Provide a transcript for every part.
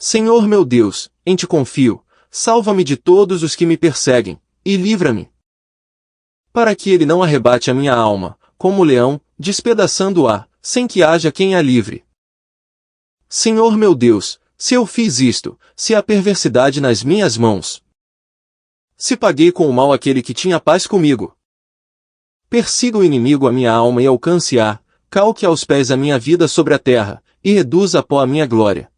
Senhor meu Deus, em ti confio, salva-me de todos os que me perseguem, e livra-me. Para que ele não arrebate a minha alma, como o leão, despedaçando-a, sem que haja quem a livre. Senhor meu Deus, se eu fiz isto, se há perversidade nas minhas mãos. Se paguei com o mal aquele que tinha paz comigo. Persiga o inimigo a minha alma e alcance-a, calque aos pés a minha vida sobre a terra, e reduza a pó a minha glória.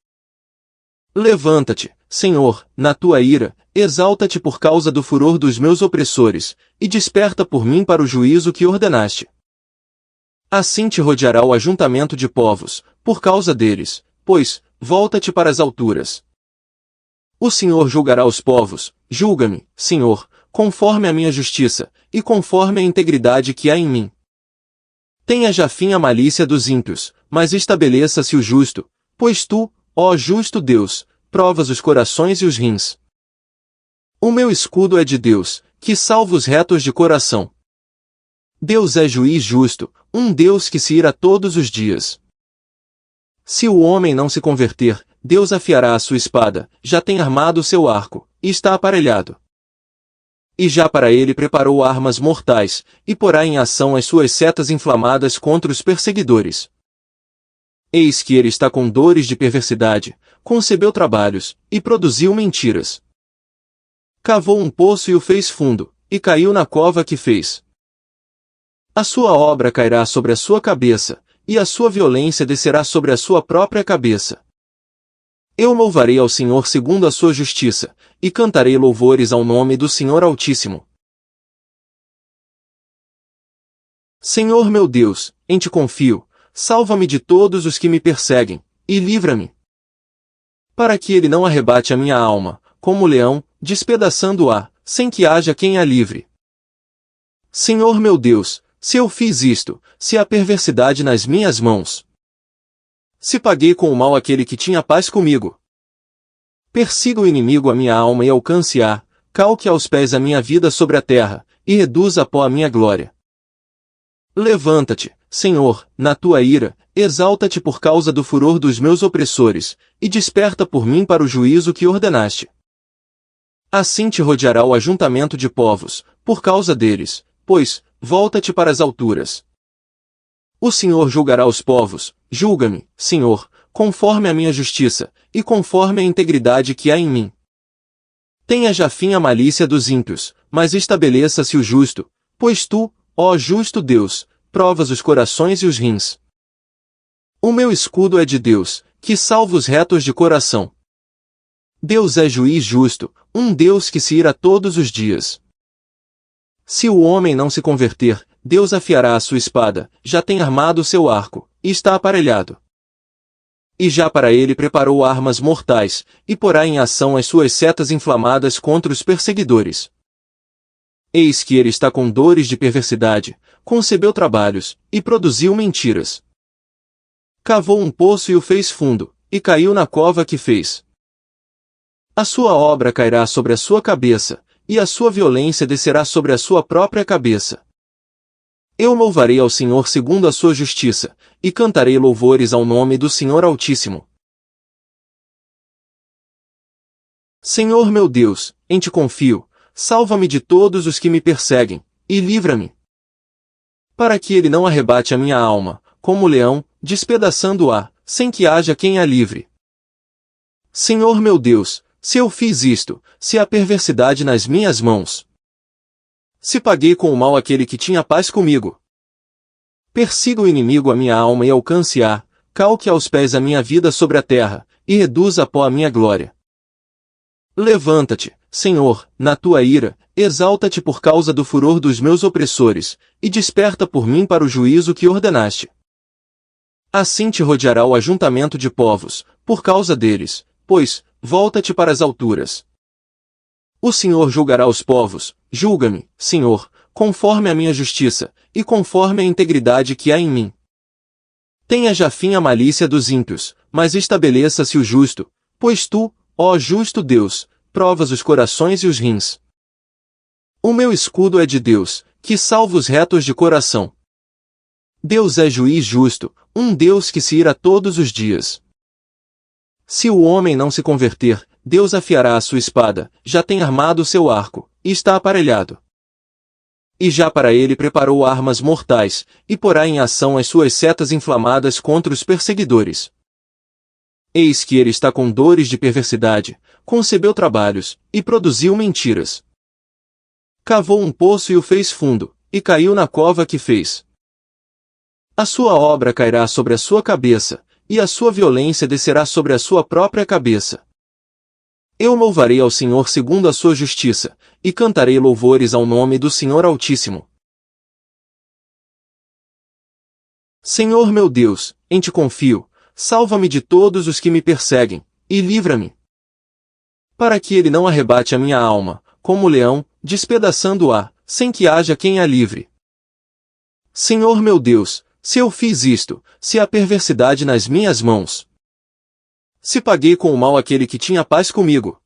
Levanta-te, Senhor, na tua ira, exalta-te por causa do furor dos meus opressores, e desperta por mim para o juízo que ordenaste. Assim te rodeará o ajuntamento de povos, por causa deles, pois, volta-te para as alturas. O Senhor julgará os povos, julga-me, Senhor, conforme a minha justiça, e conforme a integridade que há em mim. Tenha já fim a malícia dos ímpios, mas estabeleça-se o justo, pois tu, ó justo Deus, provas os corações e os rins. O meu escudo é de Deus, que salva os retos de coração. Deus é juiz justo, um Deus que se ira todos os dias. Se o homem não se converter, Deus afiará a sua espada, já tem armado o seu arco, e está aparelhado. E já para ele preparou armas mortais, e porá em ação as suas setas inflamadas contra os perseguidores. Eis que ele está com dores de perversidade, concebeu trabalhos, e produziu mentiras. Cavou um poço e o fez fundo, e caiu na cova que fez. A sua obra cairá sobre a sua cabeça, e a sua violência descerá sobre a sua própria cabeça. Eu louvarei ao Senhor segundo a sua justiça, e cantarei louvores ao nome do Senhor Altíssimo. Senhor meu Deus, em ti confio, salva-me de todos os que me perseguem, e livra-me. Para que ele não arrebate a minha alma, como o leão, despedaçando-a, sem que haja quem a livre. Senhor meu Deus, se eu fiz isto, se há perversidade nas minhas mãos. Se paguei com o mal aquele que tinha paz comigo. Persiga o inimigo a minha alma e alcance-a, calque aos pés a minha vida sobre a terra, e reduza a pó a minha glória. Levanta-te, Senhor, na tua ira, exalta-te por causa do furor dos meus opressores, e desperta por mim para o juízo que ordenaste. Assim te rodeará o ajuntamento de povos, por causa deles, pois, volta-te para as alturas. O Senhor julgará os povos, julga-me, Senhor, conforme a minha justiça, e conforme a integridade que há em mim. Tenha já fim a malícia dos ímpios, mas estabeleça-se o justo, pois tu, ó justo Deus, provas os corações e os rins. O meu escudo é de Deus, que salva os retos de coração. Deus é juiz justo, um Deus que se ira todos os dias. Se o homem não se converter, Deus afiará a sua espada, já tem armado o seu arco, e está aparelhado. E já para ele preparou armas mortais, e porá em ação as suas setas inflamadas contra os perseguidores. Eis que ele está com dores de perversidade, concebeu trabalhos, e produziu mentiras. Cavou um poço e o fez fundo, e caiu na cova que fez. A sua obra cairá sobre a sua cabeça, e a sua violência descerá sobre a sua própria cabeça. Eu louvarei ao Senhor segundo a sua justiça, e cantarei louvores ao nome do Senhor Altíssimo. Senhor meu Deus, em ti confio, salva-me de todos os que me perseguem, e livra-me. Para que ele não arrebate a minha alma, como o leão, despedaçando-a, sem que haja quem a livre. Senhor meu Deus, se eu fiz isto, se há perversidade nas minhas mãos. Se paguei com o mal aquele que tinha paz comigo. Persiga o inimigo a minha alma e alcance-a, calque aos pés a minha vida sobre a terra, e reduza a pó a minha glória. Levanta-te, Senhor, na tua ira, exalta-te por causa do furor dos meus opressores, e desperta por mim para o juízo que ordenaste. Assim te rodeará o ajuntamento de povos, por causa deles, pois, volta-te para as alturas. O Senhor julgará os povos, julga-me, Senhor, conforme a minha justiça, e conforme a integridade que há em mim. Tenha já fim a malícia dos ímpios, mas estabeleça-se o justo, pois tu, ó justo Deus, provas os corações e os rins. O meu escudo é de Deus, que salva os retos de coração. Deus é juiz justo, um Deus que se ira todos os dias. Se o homem não se converter, Deus afiará a sua espada, já tem armado o seu arco, e está aparelhado. E já para ele preparou armas mortais, e porá em ação as suas setas inflamadas contra os perseguidores. Eis que ele está com dores de perversidade, concebeu trabalhos, e produziu mentiras. Cavou um poço e o fez fundo, e caiu na cova que fez. A sua obra cairá sobre a sua cabeça, e a sua violência descerá sobre a sua própria cabeça. Eu louvarei ao Senhor segundo a sua justiça, e cantarei louvores ao nome do Senhor Altíssimo. Senhor meu Deus, em ti confio, salva-me de todos os que me perseguem, e livra-me. Para que ele não arrebate a minha alma, como leão, despedaçando-a, sem que haja quem a livre. Senhor meu Deus, se eu fiz isto, se há perversidade nas minhas mãos. Se paguei com o mal aquele que tinha paz comigo.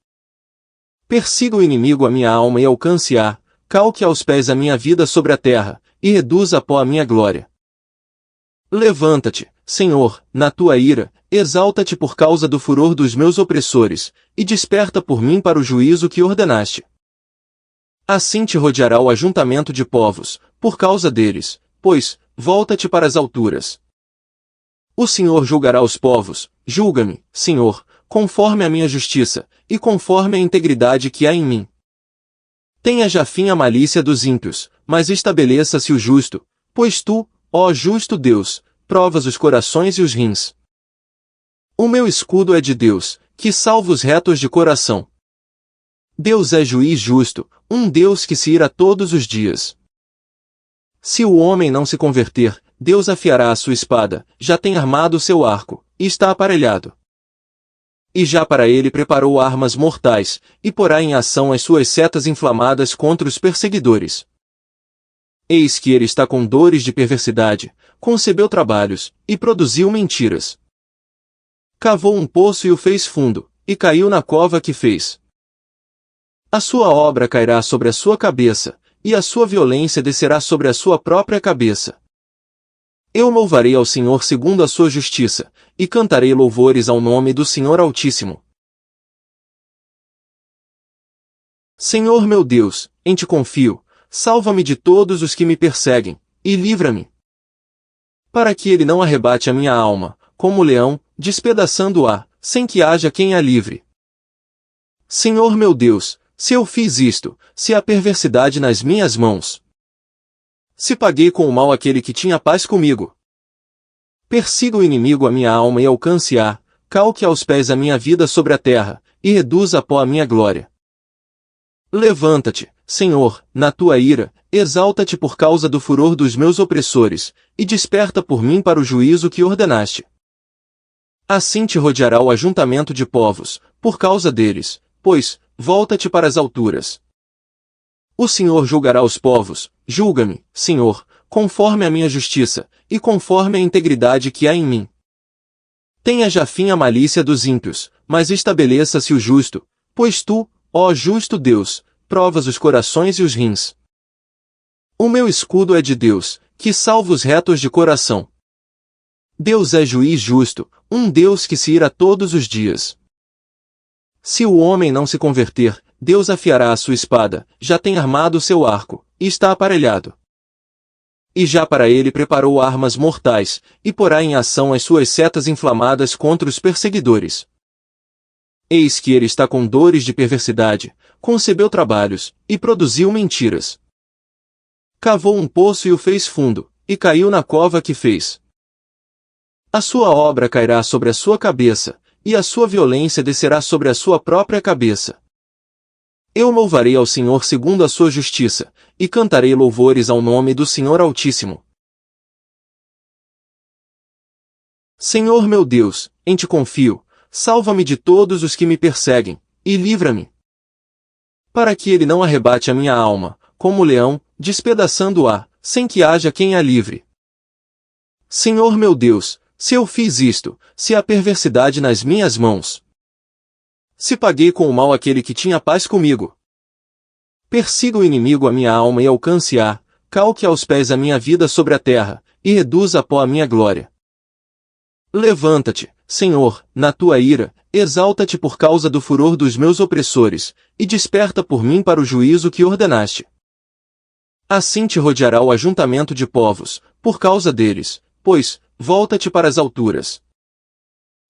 Persiga o inimigo a minha alma e alcance-a, calque aos pés a minha vida sobre a terra, e reduza a pó a minha glória. Levanta-te, Senhor, na tua ira, exalta-te por causa do furor dos meus opressores, e desperta por mim para o juízo que ordenaste. Assim te rodeará o ajuntamento de povos, por causa deles, pois, volta-te para as alturas. O Senhor julgará os povos, julga-me, Senhor, conforme a minha justiça, e conforme a integridade que há em mim. Tenha já fim a malícia dos ímpios, mas estabeleça-se o justo, pois tu, ó justo Deus, provas os corações e os rins. O meu escudo é de Deus, que salva os retos de coração. Deus é juiz justo, um Deus que se ira todos os dias. Se o homem não se converter, Deus afiará a sua espada, já tem armado o seu arco, e está aparelhado. E já para ele preparou armas mortais, e porá em ação as suas setas inflamadas contra os perseguidores. Eis que ele está com dores de perversidade, concebeu trabalhos, e produziu mentiras. Cavou um poço e o fez fundo, e caiu na cova que fez. A sua obra cairá sobre a sua cabeça, e a sua violência descerá sobre a sua própria cabeça. Eu louvarei ao Senhor segundo a sua justiça, e cantarei louvores ao nome do Senhor Altíssimo. Senhor meu Deus, em ti confio, salva-me de todos os que me perseguem, e livra-me. Para que ele não arrebate a minha alma, como leão, despedaçando-a, sem que haja quem a livre. Senhor meu Deus, se eu fiz isto, se há perversidade nas minhas mãos. Se paguei com o mal aquele que tinha paz comigo. Persiga o inimigo a minha alma e alcance-a, calque aos pés a minha vida sobre a terra, e reduza a pó a minha glória. Levanta-te, Senhor, na tua ira, exalta-te por causa do furor dos meus opressores, e desperta por mim para o juízo que ordenaste. Assim te rodeará o ajuntamento de povos, por causa deles, pois, volta-te para as alturas. O Senhor julgará os povos, julga-me, Senhor, conforme a minha justiça, e conforme a integridade que há em mim. Tenha já fim a malícia dos ímpios, mas estabeleça-se o justo, pois tu, ó justo Deus, provas os corações e os rins. O meu escudo é de Deus, que salva os retos de coração. Deus é juiz justo, um Deus que se ira todos os dias. Se o homem não se converter, Deus afiará a sua espada, já tem armado o seu arco, e está aparelhado. E já para ele preparou armas mortais, e porá em ação as suas setas inflamadas contra os perseguidores. Eis que ele está com dores de perversidade, concebeu trabalhos, e produziu mentiras. Cavou um poço e o fez fundo, e caiu na cova que fez. A sua obra cairá sobre a sua cabeça, e a sua violência descerá sobre a sua própria cabeça. Eu louvarei ao Senhor segundo a sua justiça, e cantarei louvores ao nome do Senhor Altíssimo. Senhor meu Deus, em ti confio, salva-me de todos os que me perseguem, e livra-me. Para que ele não arrebate a minha alma, como leão, despedaçando-a, sem que haja quem a livre. Senhor meu Deus, se eu fiz isto, se há perversidade nas minhas mãos. Se paguei com o mal aquele que tinha paz comigo. Persiga o inimigo a minha alma e alcance-a, calque aos pés a minha vida sobre a terra, e reduza a pó a minha glória. Levanta-te, Senhor, na tua ira, exalta-te por causa do furor dos meus opressores, e desperta por mim para o juízo que ordenaste. Assim te rodeará o ajuntamento de povos, por causa deles, pois, volta-te para as alturas.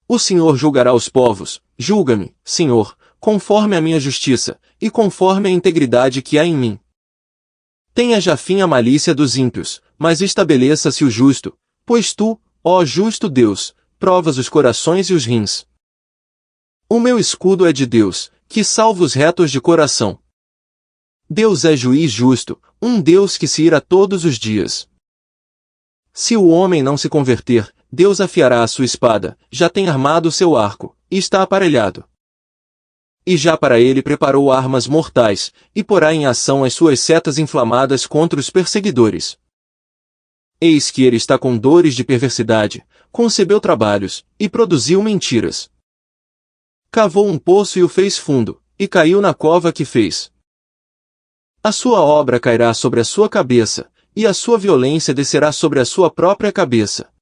O Senhor julgará os povos, julga-me, Senhor, conforme a minha justiça, e conforme a integridade que há em mim. Tenha já fim a malícia dos ímpios, mas estabeleça-se o justo, pois tu, ó justo Deus, provas os corações e os rins. O meu escudo é de Deus, que salva os retos de coração. Deus é juiz justo, um Deus que se ira todos os dias. Se o homem não se converter, Deus afiará a sua espada, já tem armado o seu arco, e está aparelhado. E já para ele preparou armas mortais, e porá em ação as suas setas inflamadas contra os perseguidores. Eis que ele está com dores de perversidade, concebeu trabalhos, e produziu mentiras. Cavou um poço e o fez fundo, e caiu na cova que fez. A sua obra cairá sobre a sua cabeça, e a sua violência descerá sobre a sua própria cabeça.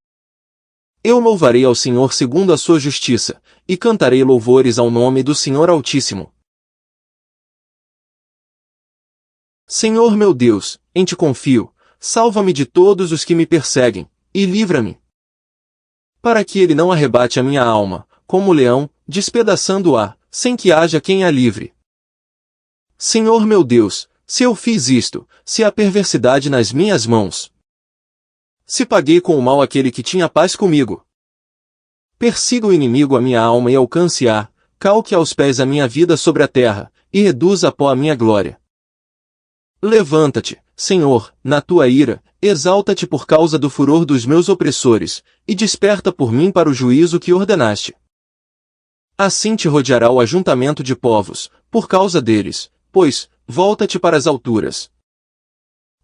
Eu louvarei ao Senhor segundo a sua justiça, e cantarei louvores ao nome do Senhor Altíssimo. Senhor meu Deus, em ti confio, salva-me de todos os que me perseguem, e livra-me. Para que ele não arrebate a minha alma, como o leão, despedaçando-a, sem que haja quem a livre. Senhor meu Deus, se eu fiz isto, se há perversidade nas minhas mãos. Se paguei com o mal aquele que tinha paz comigo. Persiga o inimigo a minha alma e alcance-a, calque aos pés a minha vida sobre a terra, e reduza a pó a minha glória. Levanta-te, Senhor, na tua ira, exalta-te por causa do furor dos meus opressores, e desperta por mim para o juízo que ordenaste. Assim te rodeará o ajuntamento de povos, por causa deles, pois, volta-te para as alturas.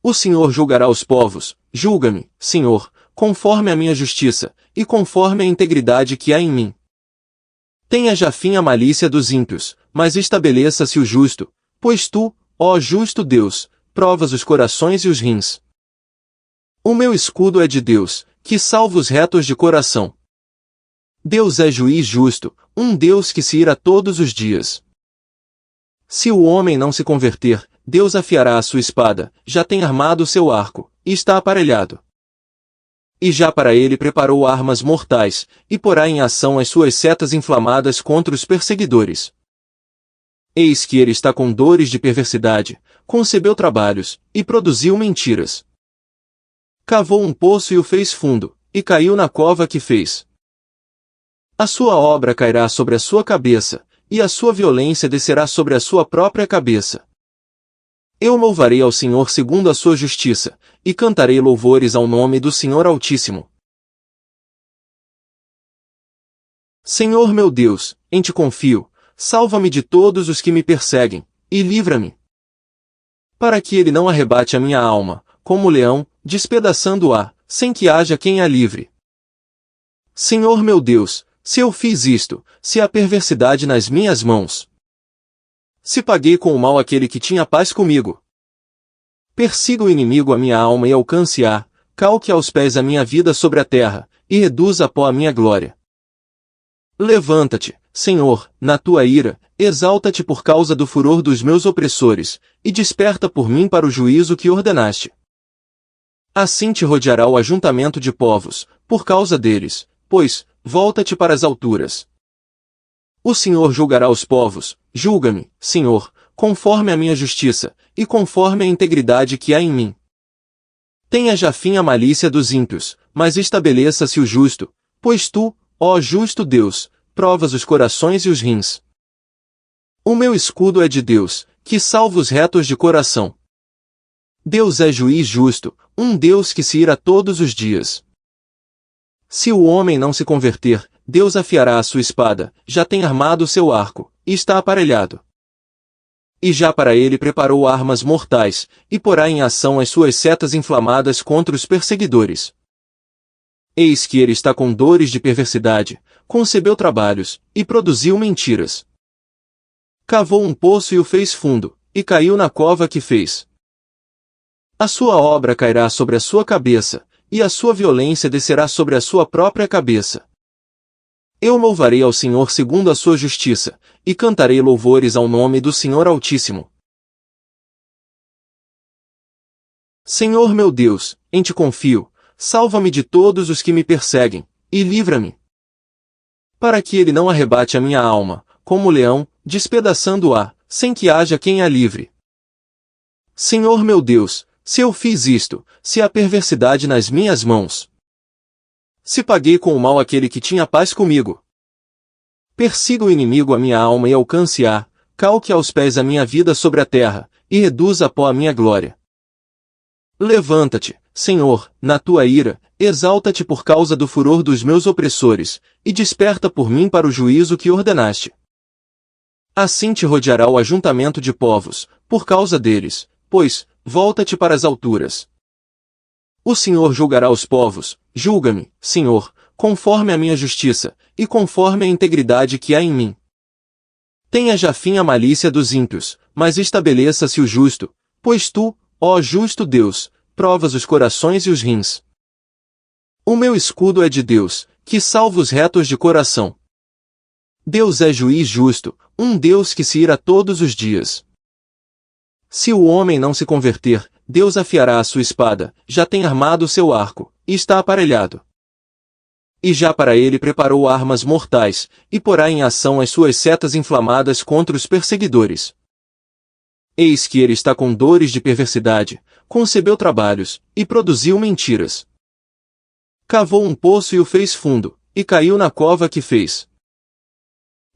O Senhor julgará os povos, julga-me, Senhor, conforme a minha justiça, e conforme a integridade que há em mim. Tenha já fim a malícia dos ímpios, mas estabeleça-se o justo, pois tu, ó justo Deus, provas os corações e os rins. O meu escudo é de Deus, que salva os retos de coração. Deus é juiz justo, um Deus que se ira todos os dias. Se o homem não se converter, Deus afiará a sua espada, já tem armado o seu arco, e está aparelhado. E já para ele preparou armas mortais, e porá em ação as suas setas inflamadas contra os perseguidores. Eis que ele está com dores de perversidade, concebeu trabalhos, e produziu mentiras. Cavou um poço e o fez fundo, e caiu na cova que fez. A sua obra cairá sobre a sua cabeça, e a sua violência descerá sobre a sua própria cabeça. Eu louvarei ao Senhor segundo a sua justiça, e cantarei louvores ao nome do Senhor Altíssimo. Senhor meu Deus, em ti confio, salva-me de todos os que me perseguem, e livra-me. Para que ele não arrebate a minha alma, como o leão, despedaçando-a, sem que haja quem a livre. Senhor meu Deus, se eu fiz isto, se há perversidade nas minhas mãos. Se paguei com o mal aquele que tinha paz comigo. Persiga o inimigo a minha alma e alcance-a, calque aos pés a minha vida sobre a terra, e reduza a pó a minha glória. Levanta-te, Senhor, na tua ira, exalta-te por causa do furor dos meus opressores, e desperta por mim para o juízo que ordenaste. Assim te rodeará o ajuntamento de povos, por causa deles, pois, volta-te para as alturas. O Senhor julgará os povos, julga-me, Senhor, conforme a minha justiça, e conforme a integridade que há em mim. Tenha já fim a malícia dos ímpios, mas estabeleça-se o justo, pois tu, ó justo Deus, provas os corações e os rins. O meu escudo é de Deus, que salva os retos de coração. Deus é juiz justo, um Deus que se ira todos os dias. Se o homem não se converter, Deus afiará a sua espada, já tem armado o seu arco, e está aparelhado. E já para ele preparou armas mortais, e porá em ação as suas setas inflamadas contra os perseguidores. Eis que ele está com dores de perversidade, concebeu trabalhos, e produziu mentiras. Cavou um poço e o fez fundo, e caiu na cova que fez. A sua obra cairá sobre a sua cabeça, e a sua violência descerá sobre a sua própria cabeça. Eu louvarei ao Senhor segundo a sua justiça, e cantarei louvores ao nome do Senhor Altíssimo. Senhor meu Deus, em ti confio, salva-me de todos os que me perseguem, e livra-me. Para que ele não arrebate a minha alma, como leão, despedaçando-a, sem que haja quem a livre. Senhor meu Deus, se eu fiz isto, se há perversidade nas minhas mãos. Se paguei com o mal aquele que tinha paz comigo. Persiga o inimigo a minha alma e alcance-a, calque aos pés a minha vida sobre a terra, e reduza a pó a minha glória. Levanta-te, Senhor, na tua ira, exalta-te por causa do furor dos meus opressores, e desperta por mim para o juízo que ordenaste. Assim te rodeará o ajuntamento de povos, por causa deles, pois, volta-te para as alturas. O Senhor julgará os povos, julga-me, Senhor, conforme a minha justiça, e conforme a integridade que há em mim. Tenha já fim a malícia dos ímpios, mas estabeleça-se o justo, pois tu, ó justo Deus, provas os corações e os rins. O meu escudo é de Deus, que salva os retos de coração. Deus é juiz justo, um Deus que se ira todos os dias. Se o homem não se converter, Deus afiará a sua espada, já tem armado o seu arco, e está aparelhado. E já para ele preparou armas mortais, e porá em ação as suas setas inflamadas contra os perseguidores. Eis que ele está com dores de perversidade, concebeu trabalhos, e produziu mentiras. Cavou um poço e o fez fundo, e caiu na cova que fez.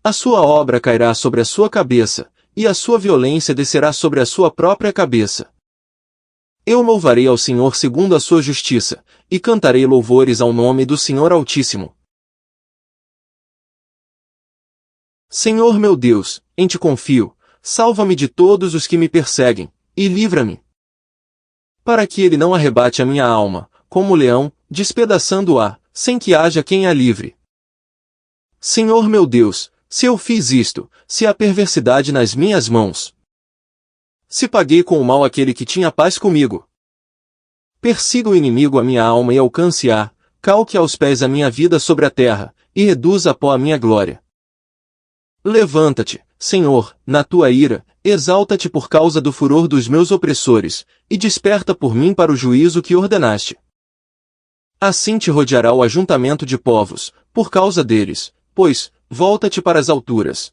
A sua obra cairá sobre a sua cabeça, e a sua violência descerá sobre a sua própria cabeça. Eu louvarei ao Senhor segundo a sua justiça, e cantarei louvores ao nome do Senhor Altíssimo. Senhor meu Deus, em ti confio, salva-me de todos os que me perseguem, e livra-me. Para que ele não arrebate a minha alma, como leão, despedaçando-a, sem que haja quem a livre. Senhor meu Deus, se eu fiz isto, se há perversidade nas minhas mãos. Se paguei com o mal aquele que tinha paz comigo. Persiga o inimigo a minha alma e alcance-a, calque aos pés a minha vida sobre a terra, e reduza a pó a minha glória. Levanta-te, Senhor, na tua ira, exalta-te por causa do furor dos meus opressores, e desperta por mim para o juízo que ordenaste. Assim te rodeará o ajuntamento de povos, por causa deles, pois, volta-te para as alturas.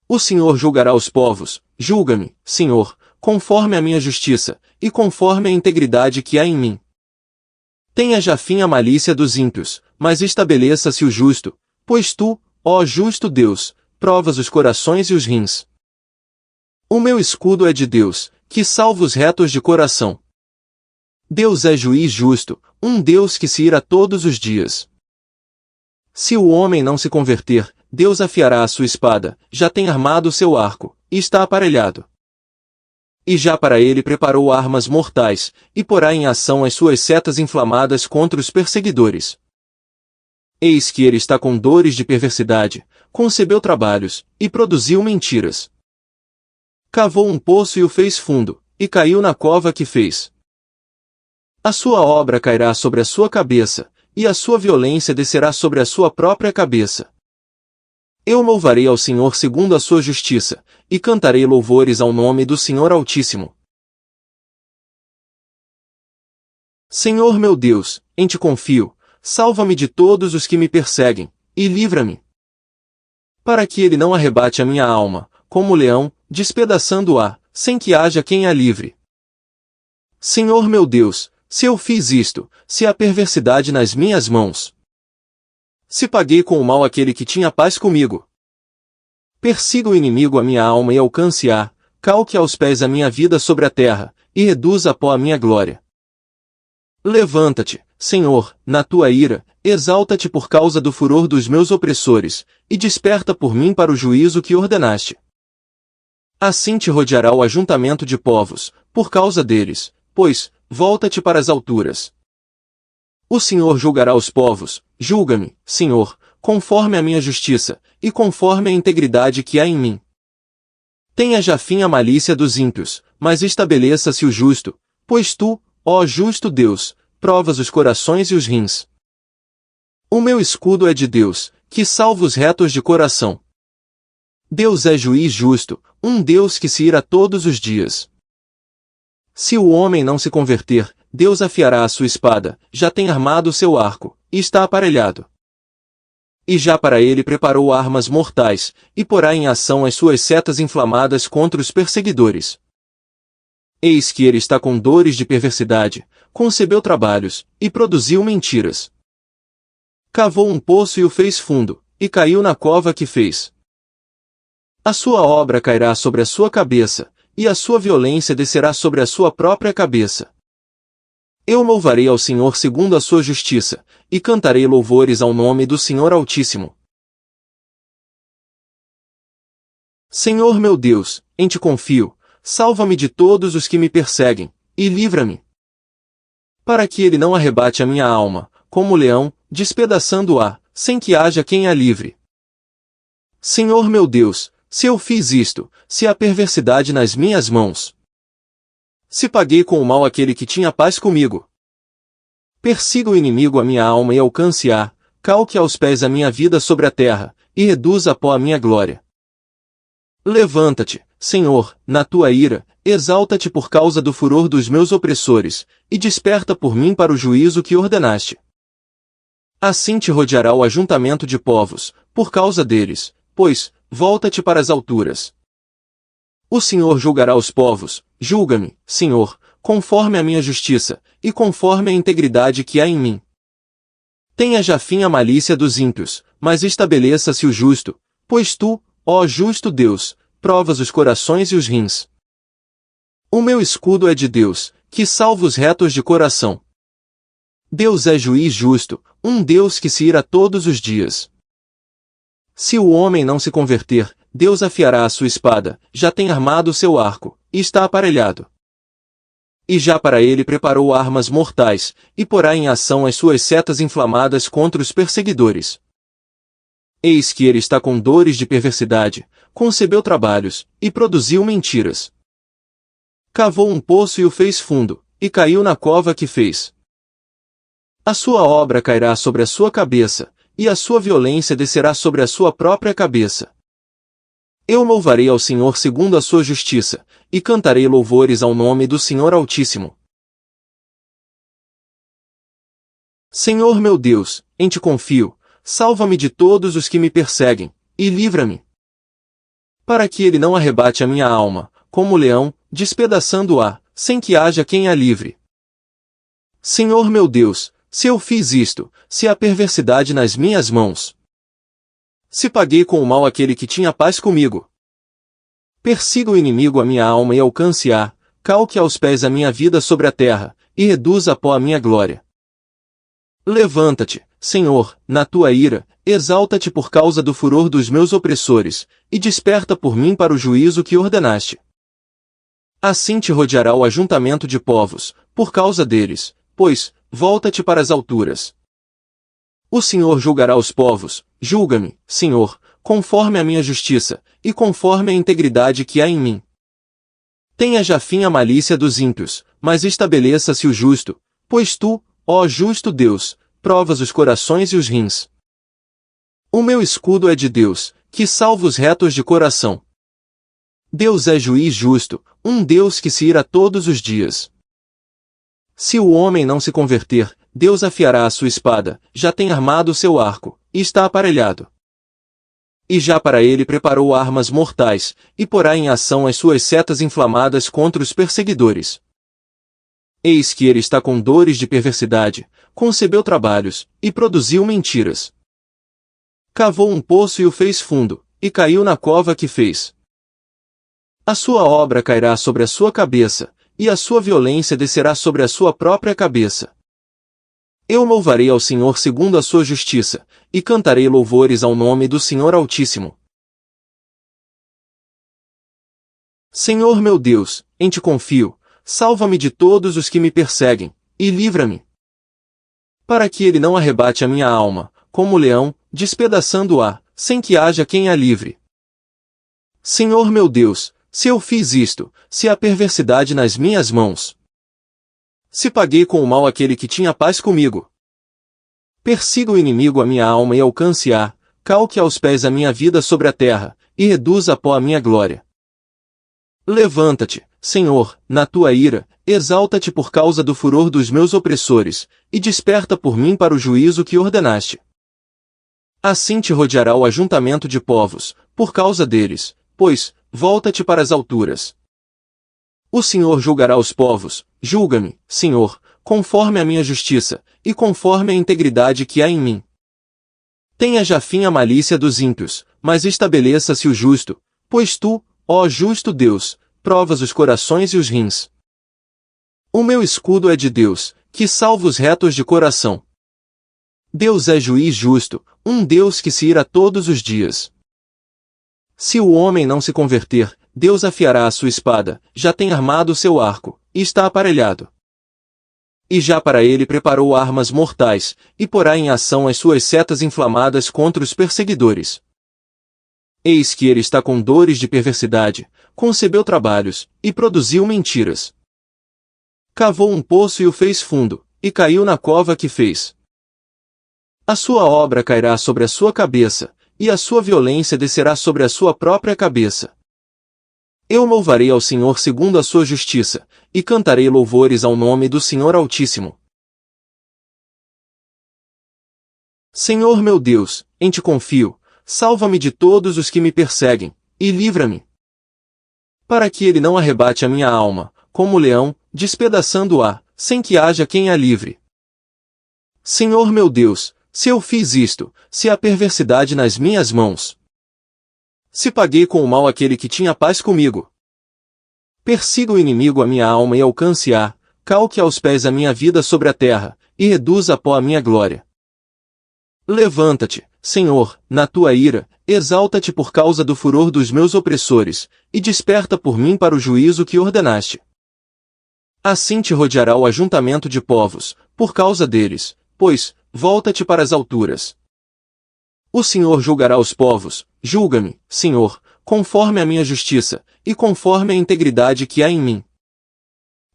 O Senhor julgará os povos, julga-me, Senhor, conforme a minha justiça, e conforme a integridade que há em mim. Tenha já fim a malícia dos ímpios, mas estabeleça-se o justo, pois tu, ó justo Deus, provas os corações e os rins. O meu escudo é de Deus, que salva os retos de coração. Deus é juiz justo, um Deus que se ira todos os dias. Se o homem não se converter, Deus afiará a sua espada, já tem armado o seu arco, e está aparelhado. E já para ele preparou armas mortais, e porá em ação as suas setas inflamadas contra os perseguidores. Eis que ele está com dores de perversidade, concebeu trabalhos, e produziu mentiras. Cavou um poço e o fez fundo, e caiu na cova que fez. A sua obra cairá sobre a sua cabeça, e a sua violência descerá sobre a sua própria cabeça. Eu louvarei ao Senhor segundo a sua justiça, e cantarei louvores ao nome do Senhor Altíssimo. Senhor meu Deus, em ti confio, salva-me de todos os que me perseguem, e livra-me. Para que ele não arrebate a minha alma, como leão, despedaçando-a, sem que haja quem a livre. Senhor meu Deus, se eu fiz isto, se há perversidade nas minhas mãos. Se paguei com o mal aquele que tinha paz comigo. Persiga o inimigo a minha alma e alcance-a, calque aos pés a minha vida sobre a terra, e reduza a pó a minha glória. Levanta-te, Senhor, na tua ira, exalta-te por causa do furor dos meus opressores, e desperta por mim para o juízo que ordenaste. Assim te rodeará o ajuntamento de povos, por causa deles, pois, volta-te para as alturas. O Senhor julgará os povos, julga-me, Senhor, conforme a minha justiça, e conforme a integridade que há em mim. Tenha já fim a malícia dos ímpios, mas estabeleça-se o justo, pois tu, ó justo Deus, provas os corações e os rins. O meu escudo é de Deus, que salva os retos de coração. Deus é juiz justo, um Deus que se ira todos os dias. Se o homem não se converter, Deus afiará a sua espada, já tem armado o seu arco, e está aparelhado. E já para ele preparou armas mortais, e porá em ação as suas setas inflamadas contra os perseguidores. Eis que ele está com dores de perversidade, concebeu trabalhos, e produziu mentiras. Cavou um poço e o fez fundo, e caiu na cova que fez. A sua obra cairá sobre a sua cabeça, e a sua violência descerá sobre a sua própria cabeça. Eu louvarei ao Senhor segundo a sua justiça, e cantarei louvores ao nome do Senhor Altíssimo. Senhor meu Deus, em ti confio, salva-me de todos os que me perseguem, e livra-me. Para que ele não arrebate a minha alma, como o leão, despedaçando-a, sem que haja quem a livre. Senhor meu Deus, se eu fiz isto, se há perversidade nas minhas mãos. Se paguei com o mal aquele que tinha paz comigo. Persiga o inimigo a minha alma e alcance-a, calque aos pés a minha vida sobre a terra, e reduza a pó a minha glória. Levanta-te, Senhor, na tua ira, exalta-te por causa do furor dos meus opressores, e desperta por mim para o juízo que ordenaste. Assim te rodeará o ajuntamento de povos, por causa deles, pois, volta-te para as alturas. O Senhor julgará os povos, julga-me, Senhor, conforme a minha justiça, e conforme a integridade que há em mim. Tenha já fim a malícia dos ímpios, mas estabeleça-se o justo, pois tu, ó justo Deus, provas os corações e os rins. O meu escudo é de Deus, que salva os retos de coração. Deus é juiz justo, um Deus que se ira todos os dias. Se o homem não se converter, Deus afiará a sua espada, já tem armado o seu arco, e está aparelhado. E já para ele preparou armas mortais, e porá em ação as suas setas inflamadas contra os perseguidores. Eis que ele está com dores de perversidade, concebeu trabalhos, e produziu mentiras. Cavou um poço e o fez fundo, e caiu na cova que fez. A sua obra cairá sobre a sua cabeça, e a sua violência descerá sobre a sua própria cabeça. Eu louvarei ao Senhor segundo a sua justiça, e cantarei louvores ao nome do Senhor Altíssimo. Senhor meu Deus, em ti confio, salva-me de todos os que me perseguem, e livra-me. Para que ele não arrebate a minha alma, como o leão, despedaçando-a, sem que haja quem a livre. Senhor meu Deus, se eu fiz isto, se há perversidade nas minhas mãos. Se paguei com o mal aquele que tinha paz comigo. Persiga o inimigo a minha alma e alcance-a, calque aos pés a minha vida sobre a terra, e reduza a pó a minha glória. Levanta-te, Senhor, na tua ira, exalta-te por causa do furor dos meus opressores, e desperta por mim para o juízo que ordenaste. Assim te rodeará o ajuntamento de povos, por causa deles, pois, volta-te para as alturas. O Senhor julgará os povos, julga-me, Senhor, conforme a minha justiça, e conforme a integridade que há em mim. Tenha já fim a malícia dos ímpios, mas estabeleça-se o justo, pois tu, ó justo Deus, provas os corações e os rins. O meu escudo é de Deus, que salva os retos de coração. Deus é juiz justo, um Deus que se ira todos os dias. Se o homem não se converter, Deus afiará a sua espada, já tem armado o seu arco, e está aparelhado. E já para ele preparou armas mortais, e porá em ação as suas setas inflamadas contra os perseguidores. Eis que ele está com dores de perversidade, concebeu trabalhos, e produziu mentiras. Cavou um poço e o fez fundo, e caiu na cova que fez. A sua obra cairá sobre a sua cabeça, e a sua violência descerá sobre a sua própria cabeça. Eu louvarei ao Senhor segundo a sua justiça, e cantarei louvores ao nome do Senhor Altíssimo. Senhor meu Deus, em ti confio, salva-me de todos os que me perseguem, e livra-me. Para que ele não arrebate a minha alma, como o leão, despedaçando-a, sem que haja quem a livre. Senhor meu Deus, se eu fiz isto, se há perversidade nas minhas mãos. Se paguei com o mal aquele que tinha paz comigo. Persiga o inimigo a minha alma e alcance-a, calque aos pés a minha vida sobre a terra, e reduza a pó a minha glória. Levanta-te, Senhor, na tua ira, exalta-te por causa do furor dos meus opressores, e desperta por mim para o juízo que ordenaste. Assim te rodeará o ajuntamento de povos, por causa deles, pois, volta-te para as alturas. O Senhor julgará os povos, julga-me, Senhor, conforme a minha justiça, e conforme a integridade que há em mim. Tenha já fim a malícia dos ímpios, mas estabeleça-se o justo, pois tu, ó justo Deus, provas os corações e os rins. O meu escudo é de Deus, que salva os retos de coração. Deus é juiz justo, um Deus que se ira todos os dias. Se o homem não se converter, Deus afiará a sua espada, já tem armado o seu arco, e está aparelhado. E já para ele preparou armas mortais, e porá em ação as suas setas inflamadas contra os perseguidores. Eis que ele está com dores de perversidade, concebeu trabalhos, e produziu mentiras. Cavou um poço e o fez fundo, e caiu na cova que fez. A sua obra cairá sobre a sua cabeça, e a sua violência descerá sobre a sua própria cabeça. Eu louvarei ao Senhor segundo a sua justiça, e cantarei louvores ao nome do Senhor Altíssimo. Senhor meu Deus, em ti confio, salva-me de todos os que me perseguem, e livra-me. Para que ele não arrebate a minha alma, como leão, despedaçando-a, sem que haja quem a livre. Senhor meu Deus, se eu fiz isto, se há perversidade nas minhas mãos. Se paguei com o mal aquele que tinha paz comigo. Persiga o inimigo a minha alma e alcance-a, calque aos pés a minha vida sobre a terra, e reduza a pó a minha glória. Levanta-te, Senhor, na tua ira, exalta-te por causa do furor dos meus opressores, e desperta por mim para o juízo que ordenaste. Assim te rodeará o ajuntamento de povos, por causa deles, pois, volta-te para as alturas. O Senhor julgará os povos, julga-me, Senhor, conforme a minha justiça, e conforme a integridade que há em mim.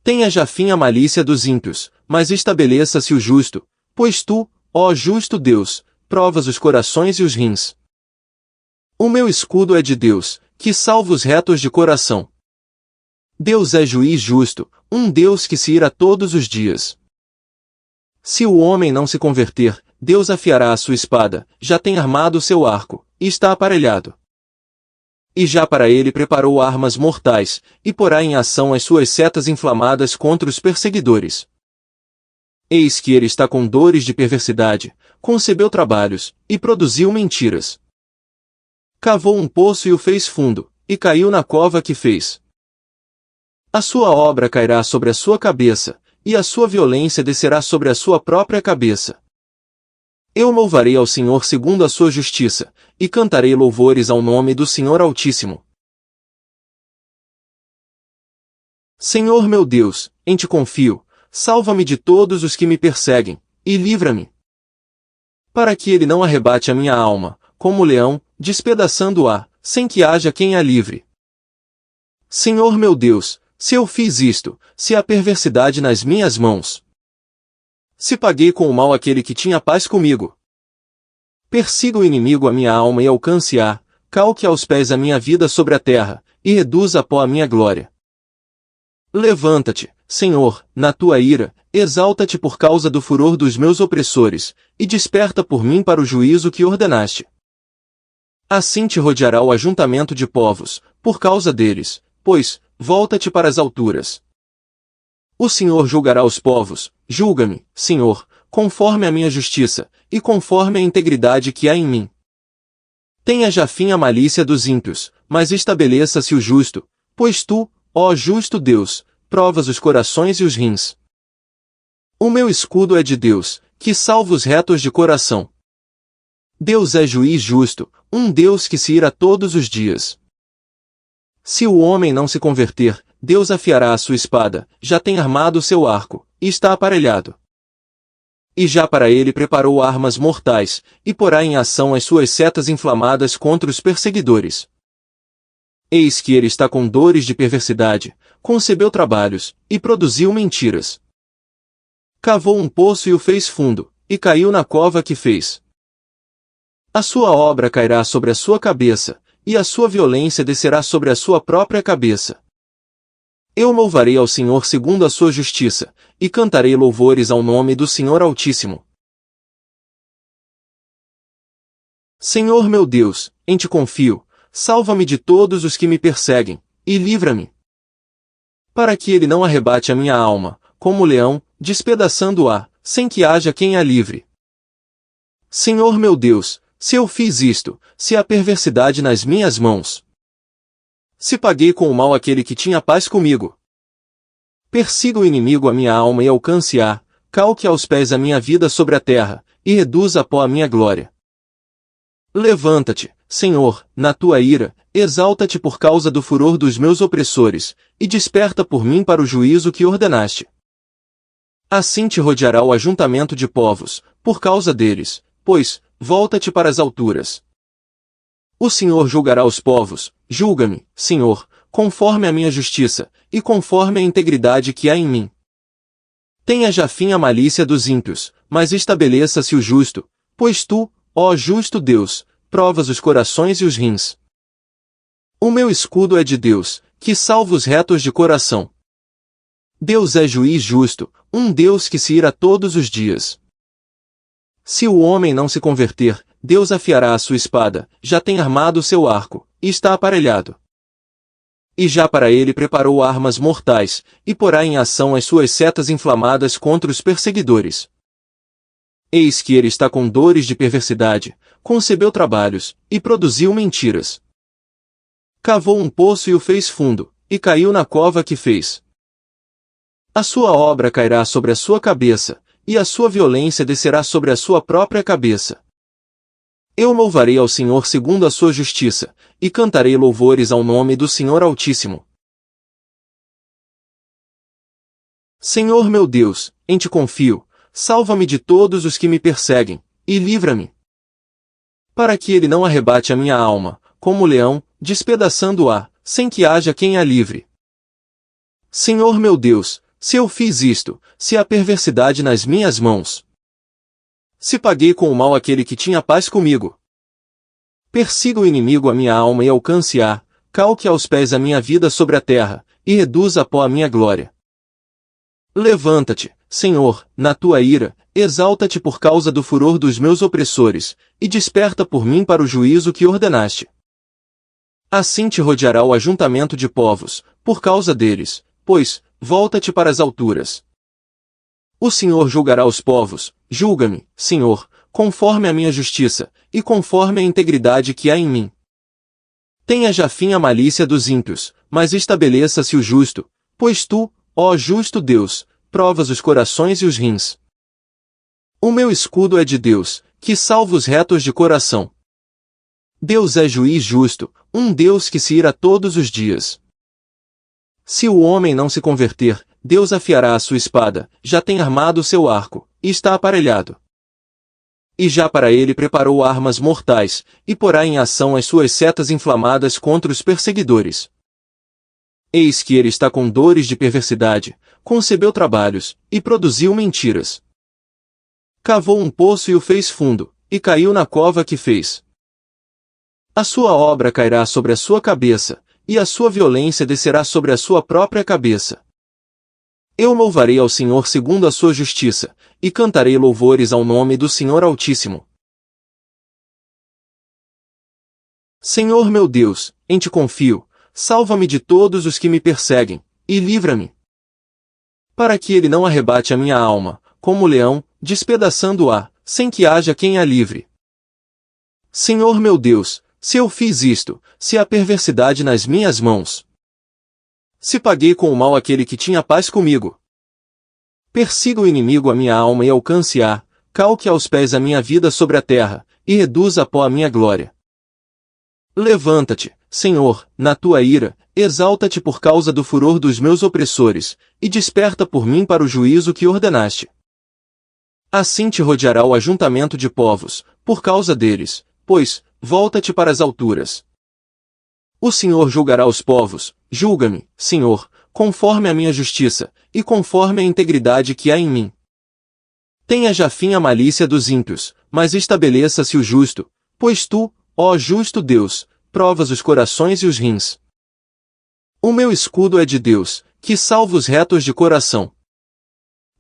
Tenha já fim a malícia dos ímpios, mas estabeleça-se o justo, pois tu, ó justo Deus, provas os corações e os rins. O meu escudo é de Deus, que salva os retos de coração. Deus é juiz justo, um Deus que se ira todos os dias. Se o homem não se converter, Deus afiará a sua espada, já tem armado o seu arco, e está aparelhado. E já para ele preparou armas mortais, e porá em ação as suas setas inflamadas contra os perseguidores. Eis que ele está com dores de perversidade, concebeu trabalhos, e produziu mentiras. Cavou um poço e o fez fundo, e caiu na cova que fez. A sua obra cairá sobre a sua cabeça, e a sua violência descerá sobre a sua própria cabeça. Eu louvarei ao Senhor segundo a sua justiça, e cantarei louvores ao nome do Senhor Altíssimo. Senhor meu Deus, em ti confio, salva-me de todos os que me perseguem, e livra-me. Para que ele não arrebate a minha alma, como leão, despedaçando-a, sem que haja quem a livre. Senhor meu Deus, se eu fiz isto, se há perversidade nas minhas mãos. Se paguei com o mal aquele que tinha paz comigo. Persiga o inimigo a minha alma e alcance-a, calque aos pés a minha vida sobre a terra, e reduza a pó a minha glória. Levanta-te, Senhor, na tua ira, exalta-te por causa do furor dos meus opressores, e desperta por mim para o juízo que ordenaste. Assim te rodeará o ajuntamento de povos, por causa deles, pois, volta-te para as alturas. O Senhor julgará os povos, julga-me, Senhor, conforme a minha justiça, e conforme a integridade que há em mim. Tenha já fim a malícia dos ímpios, mas estabeleça-se o justo, pois tu, ó justo Deus, provas os corações e os rins. O meu escudo é de Deus, que salva os retos de coração. Deus é juiz justo, um Deus que se ira todos os dias. Se o homem não se converter, Deus afiará a sua espada, já tem armado o seu arco, e está aparelhado. E já para ele preparou armas mortais, e porá em ação as suas setas inflamadas contra os perseguidores. Eis que ele está com dores de perversidade, concebeu trabalhos, e produziu mentiras. Cavou um poço e o fez fundo, e caiu na cova que fez. A sua obra cairá sobre a sua cabeça, e a sua violência descerá sobre a sua própria cabeça. Eu louvarei ao Senhor segundo a sua justiça, e cantarei louvores ao nome do Senhor Altíssimo. Senhor meu Deus, em ti confio, salva-me de todos os que me perseguem, e livra-me. Para que ele não arrebate a minha alma, como leão, despedaçando-a, sem que haja quem a livre. Senhor meu Deus, se eu fiz isto, se há perversidade nas minhas mãos, se paguei com o mal aquele que tinha paz comigo, persiga o inimigo a minha alma e alcance-a, calque aos pés a minha vida sobre a terra, e reduza a pó a minha glória. Levanta-te, Senhor, na tua ira, exalta-te por causa do furor dos meus opressores, e desperta por mim para o juízo que ordenaste. Assim te rodeará o ajuntamento de povos, por causa deles, pois, volta-te para as alturas. O Senhor julgará os povos, julga-me, Senhor, conforme a minha justiça, e conforme a integridade que há em mim. Tenha já fim a malícia dos ímpios, mas estabeleça-se o justo, pois tu, ó justo Deus, provas os corações e os rins. O meu escudo é de Deus, que salva os retos de coração. Deus é juiz justo, um Deus que se ira todos os dias. Se o homem não se converter, Deus afiará a sua espada, já tem armado o seu arco, e está aparelhado. E já para ele preparou armas mortais, e porá em ação as suas setas inflamadas contra os perseguidores. Eis que ele está com dores de perversidade, concebeu trabalhos, e produziu mentiras. Cavou um poço e o fez fundo, e caiu na cova que fez. A sua obra cairá sobre a sua cabeça, e a sua violência descerá sobre a sua própria cabeça. Eu louvarei ao Senhor segundo a sua justiça, e cantarei louvores ao nome do Senhor Altíssimo. Senhor meu Deus, em ti confio, salva-me de todos os que me perseguem, e livra-me. Para que ele não arrebate a minha alma, como leão, despedaçando-a, sem que haja quem a livre. Senhor meu Deus, se eu fiz isto, se há perversidade nas minhas mãos, se paguei com o mal aquele que tinha paz comigo, persiga o inimigo a minha alma e alcance-a, calque aos pés a minha vida sobre a terra, e reduza a pó a minha glória. Levanta-te, Senhor, na tua ira, exalta-te por causa do furor dos meus opressores, e desperta por mim para o juízo que ordenaste. Assim te rodeará o ajuntamento de povos, por causa deles, pois, volta-te para as alturas. O Senhor julgará os povos, julga-me, Senhor, conforme a minha justiça, e conforme a integridade que há em mim. Tenha já fim a malícia dos ímpios, mas estabeleça-se o justo, pois tu, ó justo Deus, provas os corações e os rins. O meu escudo é de Deus, que salva os retos de coração. Deus é juiz justo, um Deus que se ira todos os dias. Se o homem não se converter, Deus afiará a sua espada, já tem armado o seu arco, e está aparelhado. E já para ele preparou armas mortais, e porá em ação as suas setas inflamadas contra os perseguidores. Eis que ele está com dores de perversidade, concebeu trabalhos, e produziu mentiras. Cavou um poço e o fez fundo, e caiu na cova que fez. A sua obra cairá sobre a sua cabeça, e a sua violência descerá sobre a sua própria cabeça. Eu louvarei ao Senhor segundo a sua justiça, e cantarei louvores ao nome do Senhor Altíssimo. Senhor meu Deus, em ti confio, salva-me de todos os que me perseguem, e livra-me. Para que ele não arrebate a minha alma, como leão, despedaçando-a, sem que haja quem a livre. Senhor meu Deus, se eu fiz isto, se há perversidade nas minhas mãos, se paguei com o mal aquele que tinha paz comigo, persiga o inimigo a minha alma e alcance-a, calque aos pés a minha vida sobre a terra, e reduza a pó a minha glória. Levanta-te, Senhor, na tua ira, exalta-te por causa do furor dos meus opressores, e desperta por mim para o juízo que ordenaste. Assim te rodeará o ajuntamento de povos, por causa deles, pois, volta-te para as alturas. O Senhor julgará os povos, julga-me, Senhor, conforme a minha justiça, e conforme a integridade que há em mim. Tenha já fim a malícia dos ímpios, mas estabeleça-se o justo, pois tu, ó justo Deus, provas os corações e os rins. O meu escudo é de Deus, que salva os retos de coração.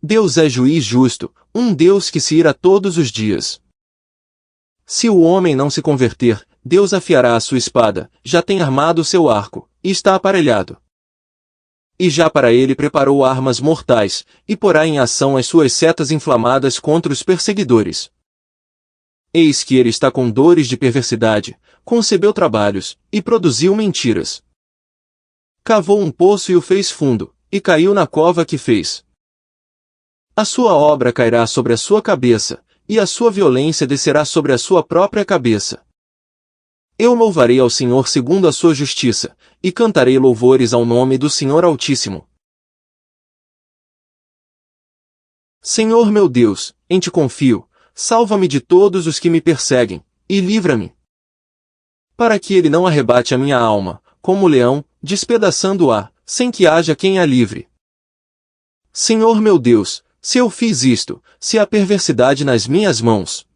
Deus é juiz justo, um Deus que se ira todos os dias. Se o homem não se converter, Deus afiará a sua espada, já tem armado o seu arco, e está aparelhado. E já para ele preparou armas mortais, e porá em ação as suas setas inflamadas contra os perseguidores. Eis que ele está com dores de perversidade, concebeu trabalhos, e produziu mentiras. Cavou um poço e o fez fundo, e caiu na cova que fez. A sua obra cairá sobre a sua cabeça, e a sua violência descerá sobre a sua própria cabeça. Eu louvarei ao Senhor segundo a sua justiça, e cantarei louvores ao nome do Senhor Altíssimo. Senhor meu Deus, em ti confio, salva-me de todos os que me perseguem, e livra-me. Para que ele não arrebate a minha alma, como leão, despedaçando-a, sem que haja quem a livre. Senhor meu Deus, se eu fiz isto, se há perversidade nas minhas mãos.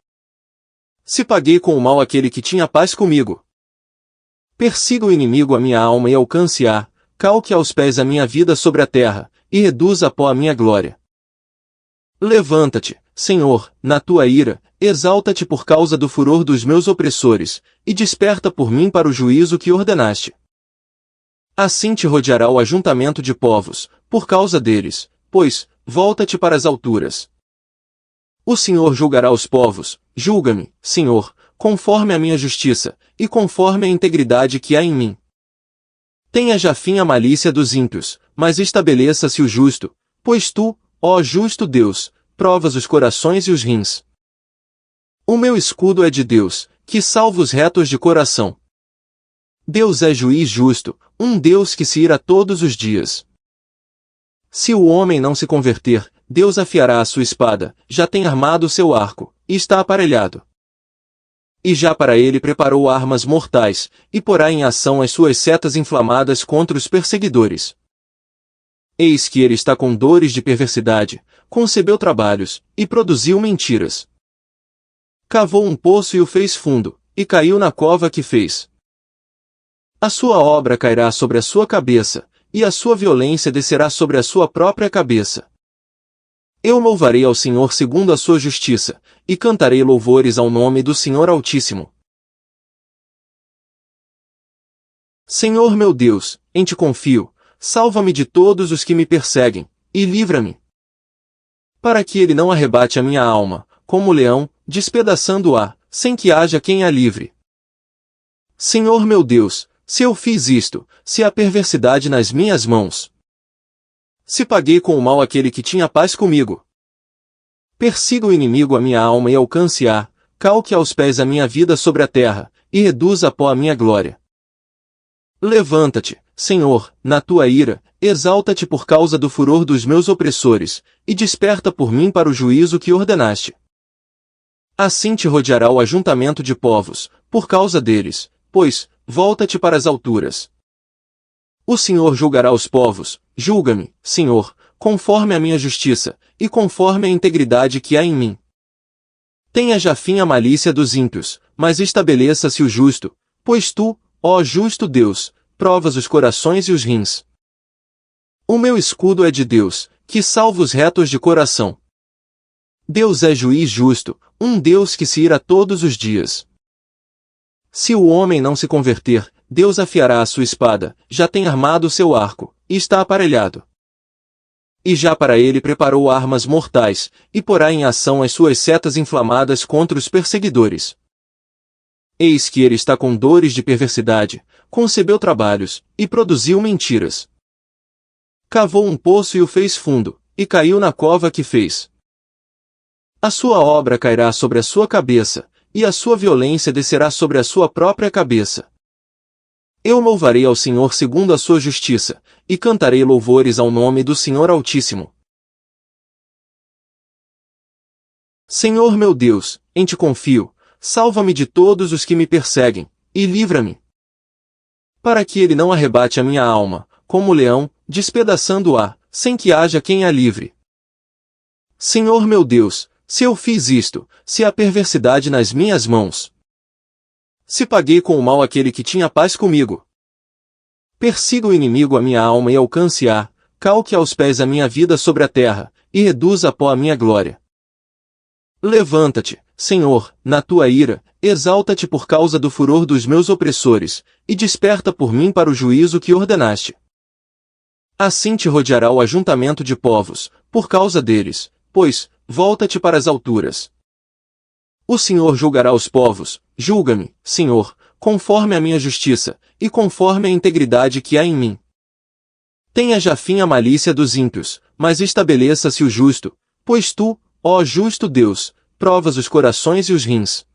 Se paguei com o mal aquele que tinha paz comigo. Persiga o inimigo a minha alma e alcance-a, calque aos pés a minha vida sobre a terra, e reduza a pó a minha glória. Levanta-te, Senhor, na tua ira, exalta-te por causa do furor dos meus opressores, e desperta por mim para o juízo que ordenaste. Assim te rodeará o ajuntamento de povos, por causa deles, pois, volta-te para as alturas. O Senhor julgará os povos, julga-me, Senhor, conforme a minha justiça, e conforme a integridade que há em mim. Tenha já fim a malícia dos ímpios, mas estabeleça-se o justo, pois tu, ó justo Deus, provas os corações e os rins. O meu escudo é de Deus, que salva os retos de coração. Deus é juiz justo, um Deus que se ira todos os dias. Se o homem não se converter, Deus afiará a sua espada, já tem armado o seu arco, e está aparelhado. E já para ele preparou armas mortais, e porá em ação as suas setas inflamadas contra os perseguidores. Eis que ele está com dores de perversidade, concebeu trabalhos, e produziu mentiras. Cavou um poço e o fez fundo, e caiu na cova que fez. A sua obra cairá sobre a sua cabeça, e a sua violência descerá sobre a sua própria cabeça. Eu louvarei ao Senhor segundo a sua justiça, e cantarei louvores ao nome do Senhor Altíssimo. Senhor meu Deus, em ti confio, salva-me de todos os que me perseguem, e livra-me. Para que ele não arrebate a minha alma, como leão, despedaçando-a, sem que haja quem a livre. Senhor meu Deus, se eu fiz isto, se há perversidade nas minhas mãos. Se paguei com o mal aquele que tinha paz comigo. Persiga o inimigo a minha alma e alcance-a, calque aos pés a minha vida sobre a terra, e reduza a pó a minha glória. Levanta-te, Senhor, na tua ira, exalta-te por causa do furor dos meus opressores, e desperta por mim para o juízo que ordenaste. Assim te rodeará o ajuntamento de povos, por causa deles, pois, volta-te para as alturas. O Senhor julgará os povos, julga-me, Senhor, conforme a minha justiça, e conforme a integridade que há em mim. Tenha já fim a malícia dos ímpios, mas estabeleça-se o justo, pois tu, ó justo Deus, provas os corações e os rins. O meu escudo é de Deus, que salva os retos de coração. Deus é juiz justo, um Deus que se ira todos os dias. Se o homem não se converter, Deus afiará a sua espada, já tem armado o seu arco, e está aparelhado. E já para ele preparou armas mortais, e porá em ação as suas setas inflamadas contra os perseguidores. Eis que ele está com dores de perversidade, concebeu trabalhos, e produziu mentiras. Cavou um poço e o fez fundo, e caiu na cova que fez. A sua obra cairá sobre a sua cabeça, e a sua violência descerá sobre a sua própria cabeça. Eu louvarei ao Senhor segundo a sua justiça, e cantarei louvores ao nome do Senhor Altíssimo. Senhor meu Deus, em ti confio, salva-me de todos os que me perseguem, e livra-me. Para que ele não arrebate a minha alma, como leão, despedaçando-a, sem que haja quem a livre. Senhor meu Deus, se eu fiz isto, se há perversidade nas minhas mãos. Se paguei com o mal aquele que tinha paz comigo. Persiga o inimigo a minha alma e alcance-a, calque aos pés a minha vida sobre a terra, e reduza a pó a minha glória. Levanta-te, Senhor, na tua ira, exalta-te por causa do furor dos meus opressores, e desperta por mim para o juízo que ordenaste. Assim te rodeará o ajuntamento de povos, por causa deles, pois, volta-te para as alturas. O Senhor julgará os povos, julga-me, Senhor, conforme a minha justiça, e conforme a integridade que há em mim. Tenha já fim a malícia dos ímpios, mas estabeleça-se o justo, pois tu, ó justo Deus, provas os corações e os rins.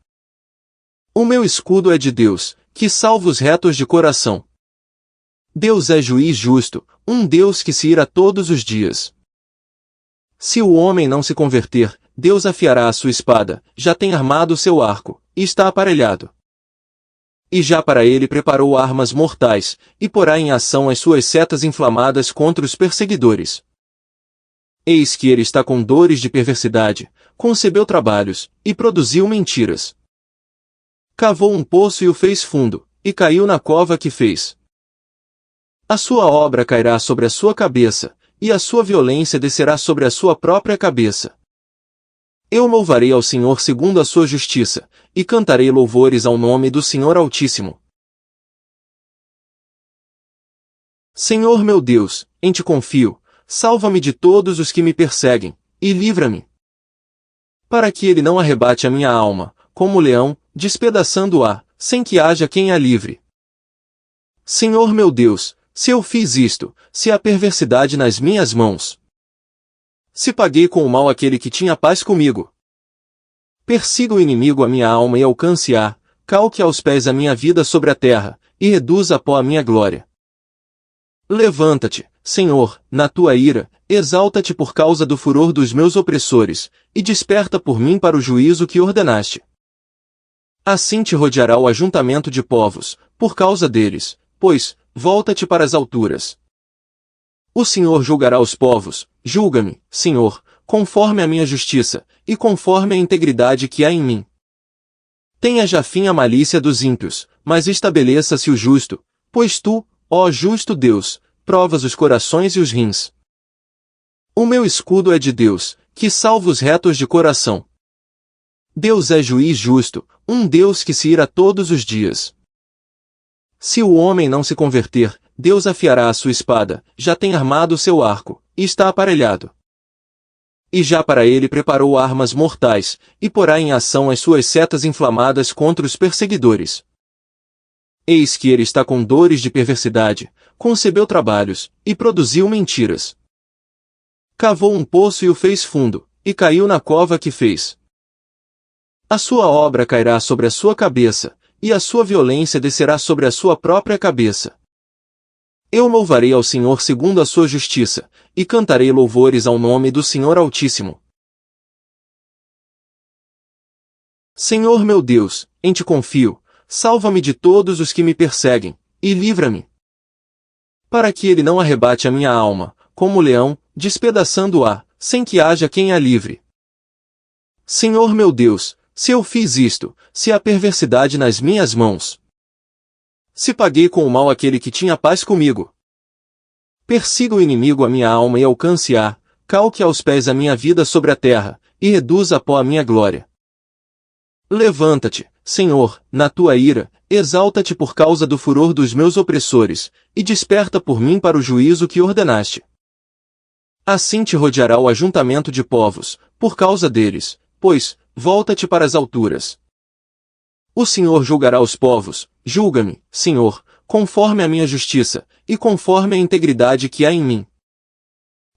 O meu escudo é de Deus, que salva os retos de coração. Deus é juiz justo, um Deus que se ira todos os dias. Se o homem não se converter, Deus afiará a sua espada, já tem armado o seu arco, e está aparelhado. E já para ele preparou armas mortais, e porá em ação as suas setas inflamadas contra os perseguidores. Eis que ele está com dores de perversidade, concebeu trabalhos, e produziu mentiras. Cavou um poço e o fez fundo, e caiu na cova que fez. A sua obra cairá sobre a sua cabeça, e a sua violência descerá sobre a sua própria cabeça. Eu louvarei ao Senhor segundo a sua justiça, e cantarei louvores ao nome do Senhor Altíssimo. Senhor meu Deus, em ti confio, salva-me de todos os que me perseguem, e livra-me. Para que ele não arrebate a minha alma, como o leão, despedaçando-a, sem que haja quem a livre. Senhor meu Deus, se eu fiz isto, se há perversidade nas minhas mãos. Se paguei com o mal aquele que tinha paz comigo. Persiga o inimigo a minha alma e alcance-a, calque aos pés a minha vida sobre a terra, e reduza a pó a minha glória. Levanta-te, Senhor, na tua ira, exalta-te por causa do furor dos meus opressores, e desperta por mim para o juízo que ordenaste. Assim te rodeará o ajuntamento de povos, por causa deles, pois, volta-te para as alturas. O Senhor julgará os povos, julga-me, Senhor, conforme a minha justiça, e conforme a integridade que há em mim. Tenha já fim a malícia dos ímpios, mas estabeleça-se o justo, pois tu, ó justo Deus, provas os corações e os rins. O meu escudo é de Deus, que salva os retos de coração. Deus é juiz justo, um Deus que se ira todos os dias. Se o homem não se converter, Deus afiará a sua espada, já tem armado o seu arco, e está aparelhado. E já para ele preparou armas mortais, e porá em ação as suas setas inflamadas contra os perseguidores. Eis que ele está com dores de perversidade, concebeu trabalhos, e produziu mentiras. Cavou um poço e o fez fundo, e caiu na cova que fez. A sua obra cairá sobre a sua cabeça, e a sua violência descerá sobre a sua própria cabeça. Eu louvarei ao Senhor segundo a sua justiça, e cantarei louvores ao nome do Senhor Altíssimo. Senhor meu Deus, em ti confio, salva-me de todos os que me perseguem, e livra-me. Para que ele não arrebate a minha alma, como o leão, despedaçando-a, sem que haja quem a livre. Senhor meu Deus, se eu fiz isto, se há perversidade nas minhas mãos. Se paguei com o mal aquele que tinha paz comigo. Persiga o inimigo a minha alma e alcance-a, calque aos pés a minha vida sobre a terra, e reduza a pó a minha glória. Levanta-te, Senhor, na tua ira, exalta-te por causa do furor dos meus opressores, e desperta por mim para o juízo que ordenaste. Assim te rodeará o ajuntamento de povos, por causa deles, pois, volta-te para as alturas. O Senhor julgará os povos, julga-me, Senhor, conforme a minha justiça, e conforme a integridade que há em mim.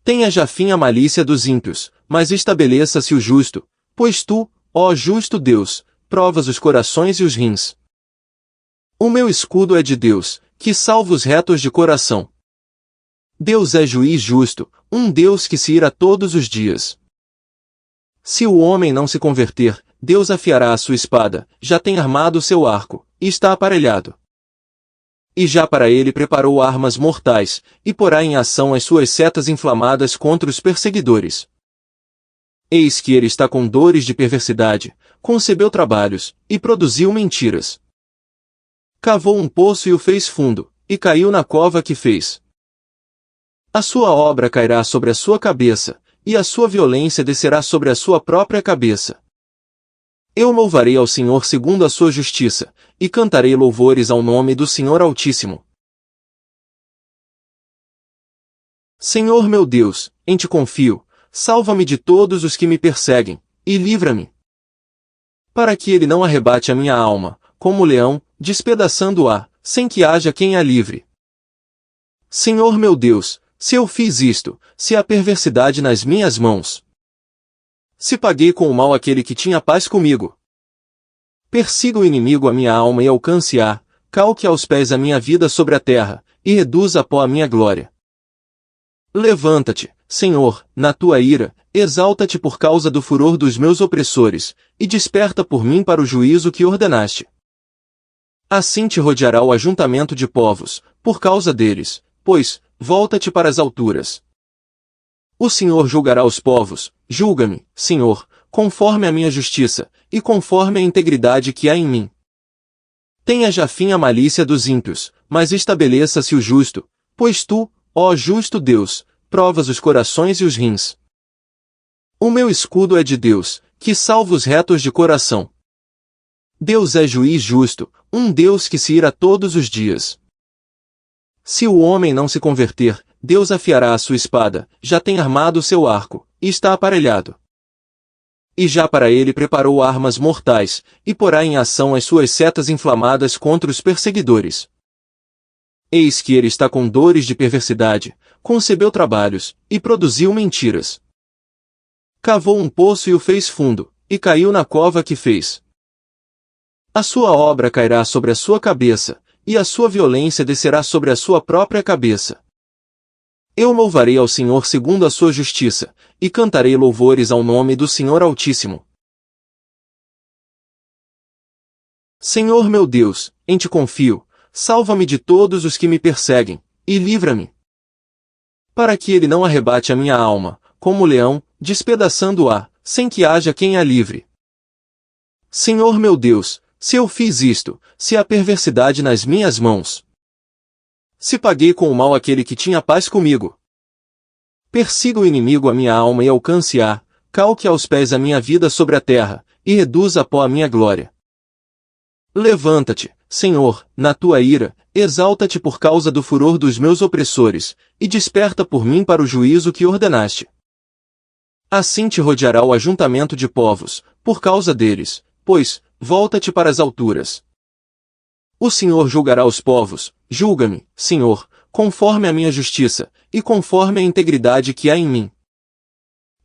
Tenha já fim a malícia dos ímpios, mas estabeleça-se o justo, pois tu, ó justo Deus, provas os corações e os rins. O meu escudo é de Deus, que salva os retos de coração. Deus é juiz justo, um Deus que se ira todos os dias. Se o homem não se converter, Deus afiará a sua espada, já tem armado o seu arco, e está aparelhado. E já para ele preparou armas mortais, e porá em ação as suas setas inflamadas contra os perseguidores. Eis que ele está com dores de perversidade, concebeu trabalhos, e produziu mentiras. Cavou um poço e o fez fundo, e caiu na cova que fez. A sua obra cairá sobre a sua cabeça, e a sua violência descerá sobre a sua própria cabeça. Eu louvarei ao Senhor segundo a sua justiça, e cantarei louvores ao nome do Senhor Altíssimo. Senhor meu Deus, em ti confio, salva-me de todos os que me perseguem, e livra-me. Para que ele não arrebate a minha alma, como o leão, despedaçando-a, sem que haja quem a livre. Senhor meu Deus, se eu fiz isto, se há perversidade nas minhas mãos. Se paguei com o mal aquele que tinha paz comigo. Persiga o inimigo a minha alma e alcance-a, calque aos pés a minha vida sobre a terra, e reduza a pó a minha glória. Levanta-te, Senhor, na tua ira, exalta-te por causa do furor dos meus opressores, e desperta por mim para o juízo que ordenaste. Assim te rodeará o ajuntamento de povos, por causa deles, pois, volta-te para as alturas. O Senhor julgará os povos, julga-me, Senhor, conforme a minha justiça, e conforme a integridade que há em mim. Tenha já fim a malícia dos ímpios, mas estabeleça-se o justo, pois tu, ó justo Deus, provas os corações e os rins. O meu escudo é de Deus, que salva os retos de coração. Deus é juiz justo, um Deus que se ira todos os dias. Se o homem não se converter, Deus afiará a sua espada, já tem armado o seu arco, e está aparelhado. E já para ele preparou armas mortais, e porá em ação as suas setas inflamadas contra os perseguidores. Eis que ele está com dores de perversidade, concebeu trabalhos, e produziu mentiras. Cavou um poço e o fez fundo, e caiu na cova que fez. A sua obra cairá sobre a sua cabeça, e a sua violência descerá sobre a sua própria cabeça. Eu louvarei ao Senhor segundo a sua justiça, e cantarei louvores ao nome do Senhor Altíssimo. Senhor meu Deus, em ti confio, salva-me de todos os que me perseguem, e livra-me. Para que ele não arrebate a minha alma, como o leão, despedaçando-a, sem que haja quem a livre. Senhor meu Deus, se eu fiz isto, se há perversidade nas minhas mãos. Se paguei com o mal aquele que tinha paz comigo. Persiga o inimigo a minha alma e alcance-a, calque aos pés a minha vida sobre a terra, e reduza a pó a minha glória. Levanta-te, Senhor, na tua ira, exalta-te por causa do furor dos meus opressores, e desperta por mim para o juízo que ordenaste. Assim te rodeará o ajuntamento de povos, por causa deles, pois, volta-te para as alturas. O Senhor julgará os povos, julga-me, Senhor, conforme a minha justiça, e conforme a integridade que há em mim.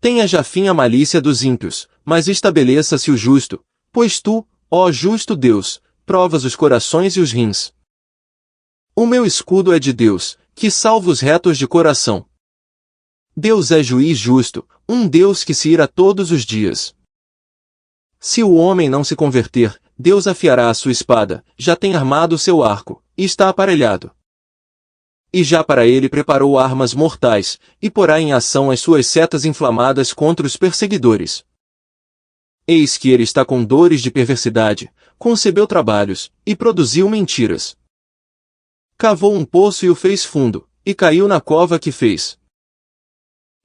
Tenha já fim a malícia dos ímpios, mas estabeleça-se o justo, pois tu, ó justo Deus, provas os corações e os rins. O meu escudo é de Deus, que salva os retos de coração. Deus é juiz justo, um Deus que se ira todos os dias. Se o homem não se converter, Deus afiará a sua espada, já tem armado o seu arco, e está aparelhado. E já para ele preparou armas mortais, e porá em ação as suas setas inflamadas contra os perseguidores. Eis que ele está com dores de perversidade, concebeu trabalhos, e produziu mentiras. Cavou um poço e o fez fundo, e caiu na cova que fez.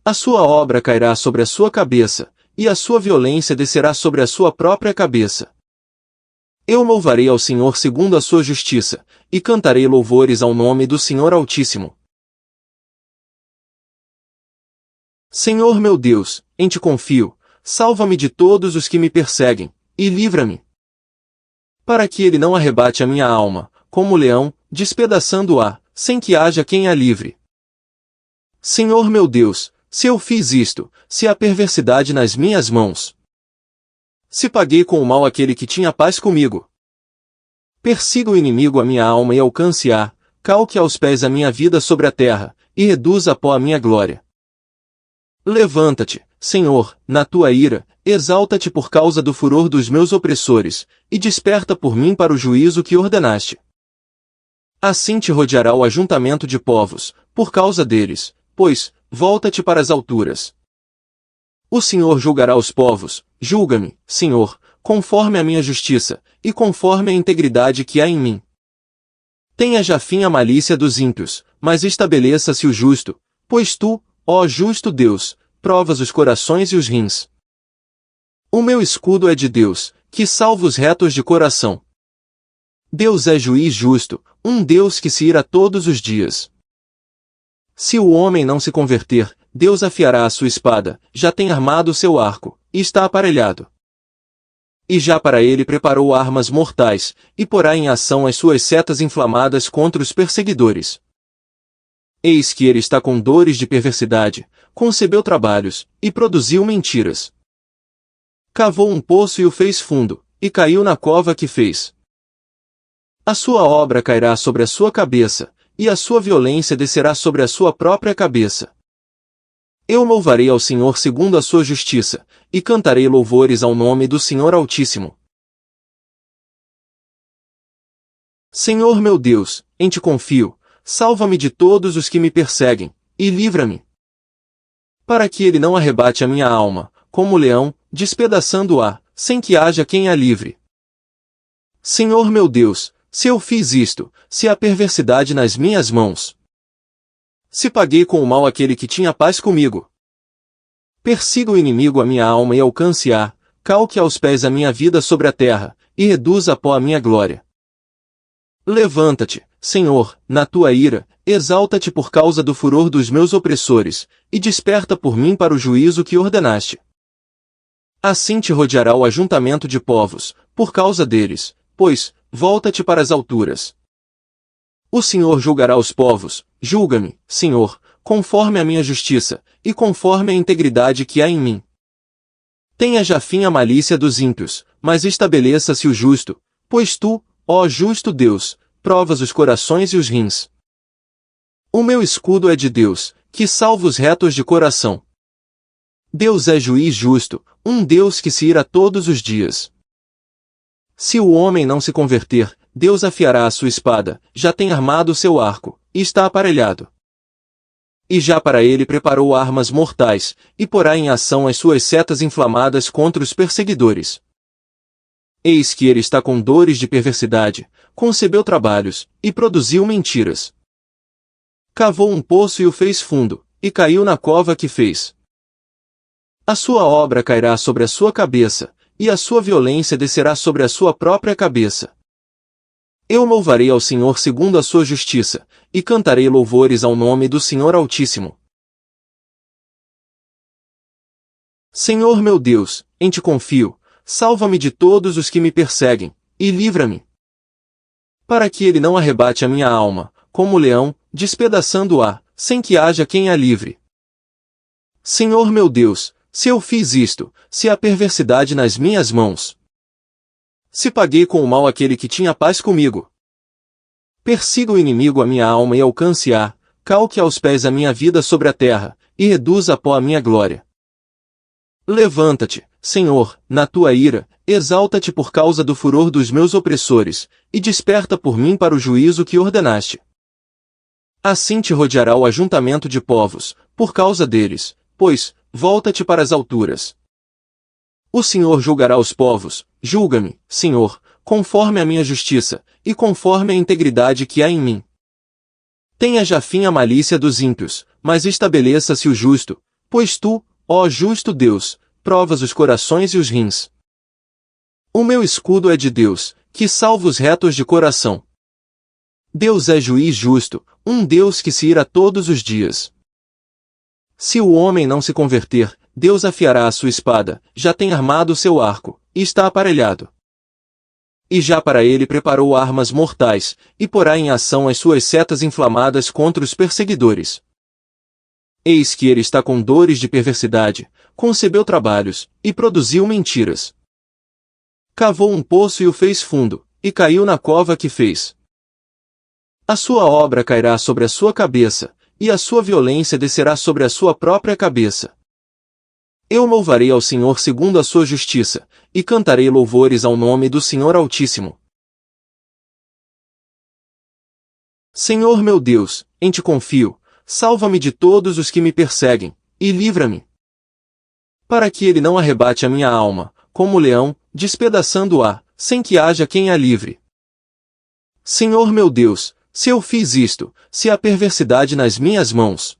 A sua obra cairá sobre a sua cabeça, e a sua violência descerá sobre a sua própria cabeça. Eu louvarei ao Senhor segundo a sua justiça, e cantarei louvores ao nome do Senhor Altíssimo. Senhor meu Deus, em ti confio, salva-me de todos os que me perseguem, e livra-me. Para que ele não arrebate a minha alma, como o leão, despedaçando-a, sem que haja quem a livre. Senhor meu Deus, se eu fiz isto, se há perversidade nas minhas mãos. Se paguei com o mal aquele que tinha paz comigo. Persiga o inimigo a minha alma e alcance-a, calque aos pés a minha vida sobre a terra, e reduza a pó a minha glória. Levanta-te, Senhor, na tua ira, exalta-te por causa do furor dos meus opressores, e desperta por mim para o juízo que ordenaste. Assim te rodeará o ajuntamento de povos, por causa deles, pois, volta-te para as alturas. O Senhor julgará os povos, julga-me, Senhor, conforme a minha justiça, e conforme a integridade que há em mim. Tenha já fim a malícia dos ímpios, mas estabeleça-se o justo, pois tu, ó justo Deus, provas os corações e os rins. O meu escudo é de Deus, que salva os retos de coração. Deus é juiz justo, um Deus que se ira todos os dias. Se o homem não se converter, Deus afiará a sua espada, já tem armado o seu arco, e está aparelhado. E já para ele preparou armas mortais, e porá em ação as suas setas inflamadas contra os perseguidores. Eis que ele está com dores de perversidade, concebeu trabalhos, e produziu mentiras. Cavou um poço e o fez fundo, e caiu na cova que fez. A sua obra cairá sobre a sua cabeça, e a sua violência descerá sobre a sua própria cabeça. Eu louvarei ao Senhor segundo a sua justiça, e cantarei louvores ao nome do Senhor Altíssimo. Senhor meu Deus, em ti confio, salva-me de todos os que me perseguem, e livra-me. Para que ele não arrebate a minha alma, como leão, despedaçando-a, sem que haja quem a livre. Senhor meu Deus, se eu fiz isto, se há perversidade nas minhas mãos. Se paguei com o mal aquele que tinha paz comigo. Persiga o inimigo a minha alma e alcance-a, calque aos pés a minha vida sobre a terra, e reduza a pó a minha glória. Levanta-te, Senhor, na tua ira, exalta-te por causa do furor dos meus opressores, e desperta por mim para o juízo que ordenaste. Assim te rodeará o ajuntamento de povos, por causa deles, pois, volta-te para as alturas. O Senhor julgará os povos, julga-me, Senhor, conforme a minha justiça, e conforme a integridade que há em mim. Tenha já fim a malícia dos ímpios, mas estabeleça-se o justo, pois tu, ó justo Deus, provas os corações e os rins. O meu escudo é de Deus, que salva os retos de coração. Deus é juiz justo, um Deus que se ira todos os dias. Se o homem não se converter, Deus afiará a sua espada, já tem armado o seu arco, e está aparelhado. E já para ele preparou armas mortais, e porá em ação as suas setas inflamadas contra os perseguidores. Eis que ele está com dores de perversidade, concebeu trabalhos, e produziu mentiras. Cavou um poço e o fez fundo, e caiu na cova que fez. A sua obra cairá sobre a sua cabeça, e a sua violência descerá sobre a sua própria cabeça. Eu louvarei ao Senhor segundo a sua justiça, e cantarei louvores ao nome do Senhor Altíssimo. Senhor meu Deus, em ti confio, salva-me de todos os que me perseguem, e livra-me. Para que ele não arrebate a minha alma, como leão, despedaçando-a, sem que haja quem a livre. Senhor meu Deus, se eu fiz isto, se há perversidade nas minhas mãos. Se paguei com o mal aquele que tinha paz comigo. Persiga o inimigo a minha alma e alcance-a, calque aos pés a minha vida sobre a terra, e reduza a pó a minha glória. Levanta-te, Senhor, na tua ira, exalta-te por causa do furor dos meus opressores, e desperta por mim para o juízo que ordenaste. Assim te rodeará o ajuntamento de povos, por causa deles, pois, volta-te para as alturas. O Senhor julgará os povos, julga-me, Senhor, conforme a minha justiça, e conforme a integridade que há em mim. Tenha já fim a malícia dos ímpios, mas estabeleça-se o justo, pois tu, ó justo Deus, provas os corações e os rins. O meu escudo é de Deus, que salva os retos de coração. Deus é juiz justo, um Deus que se ira todos os dias. Se o homem não se converter, Deus afiará a sua espada, já tem armado o seu arco, e está aparelhado. E já para ele preparou armas mortais, e porá em ação as suas setas inflamadas contra os perseguidores. Eis que ele está com dores de perversidade, concebeu trabalhos, e produziu mentiras. Cavou um poço e o fez fundo, e caiu na cova que fez. A sua obra cairá sobre a sua cabeça, e a sua violência descerá sobre a sua própria cabeça. Eu louvarei ao Senhor segundo a sua justiça, e cantarei louvores ao nome do Senhor Altíssimo. Senhor meu Deus, em ti confio, salva-me de todos os que me perseguem, e livra-me. Para que ele não arrebate a minha alma, como leão, despedaçando-a, sem que haja quem a livre. Senhor meu Deus, se eu fiz isto, se há perversidade nas minhas mãos.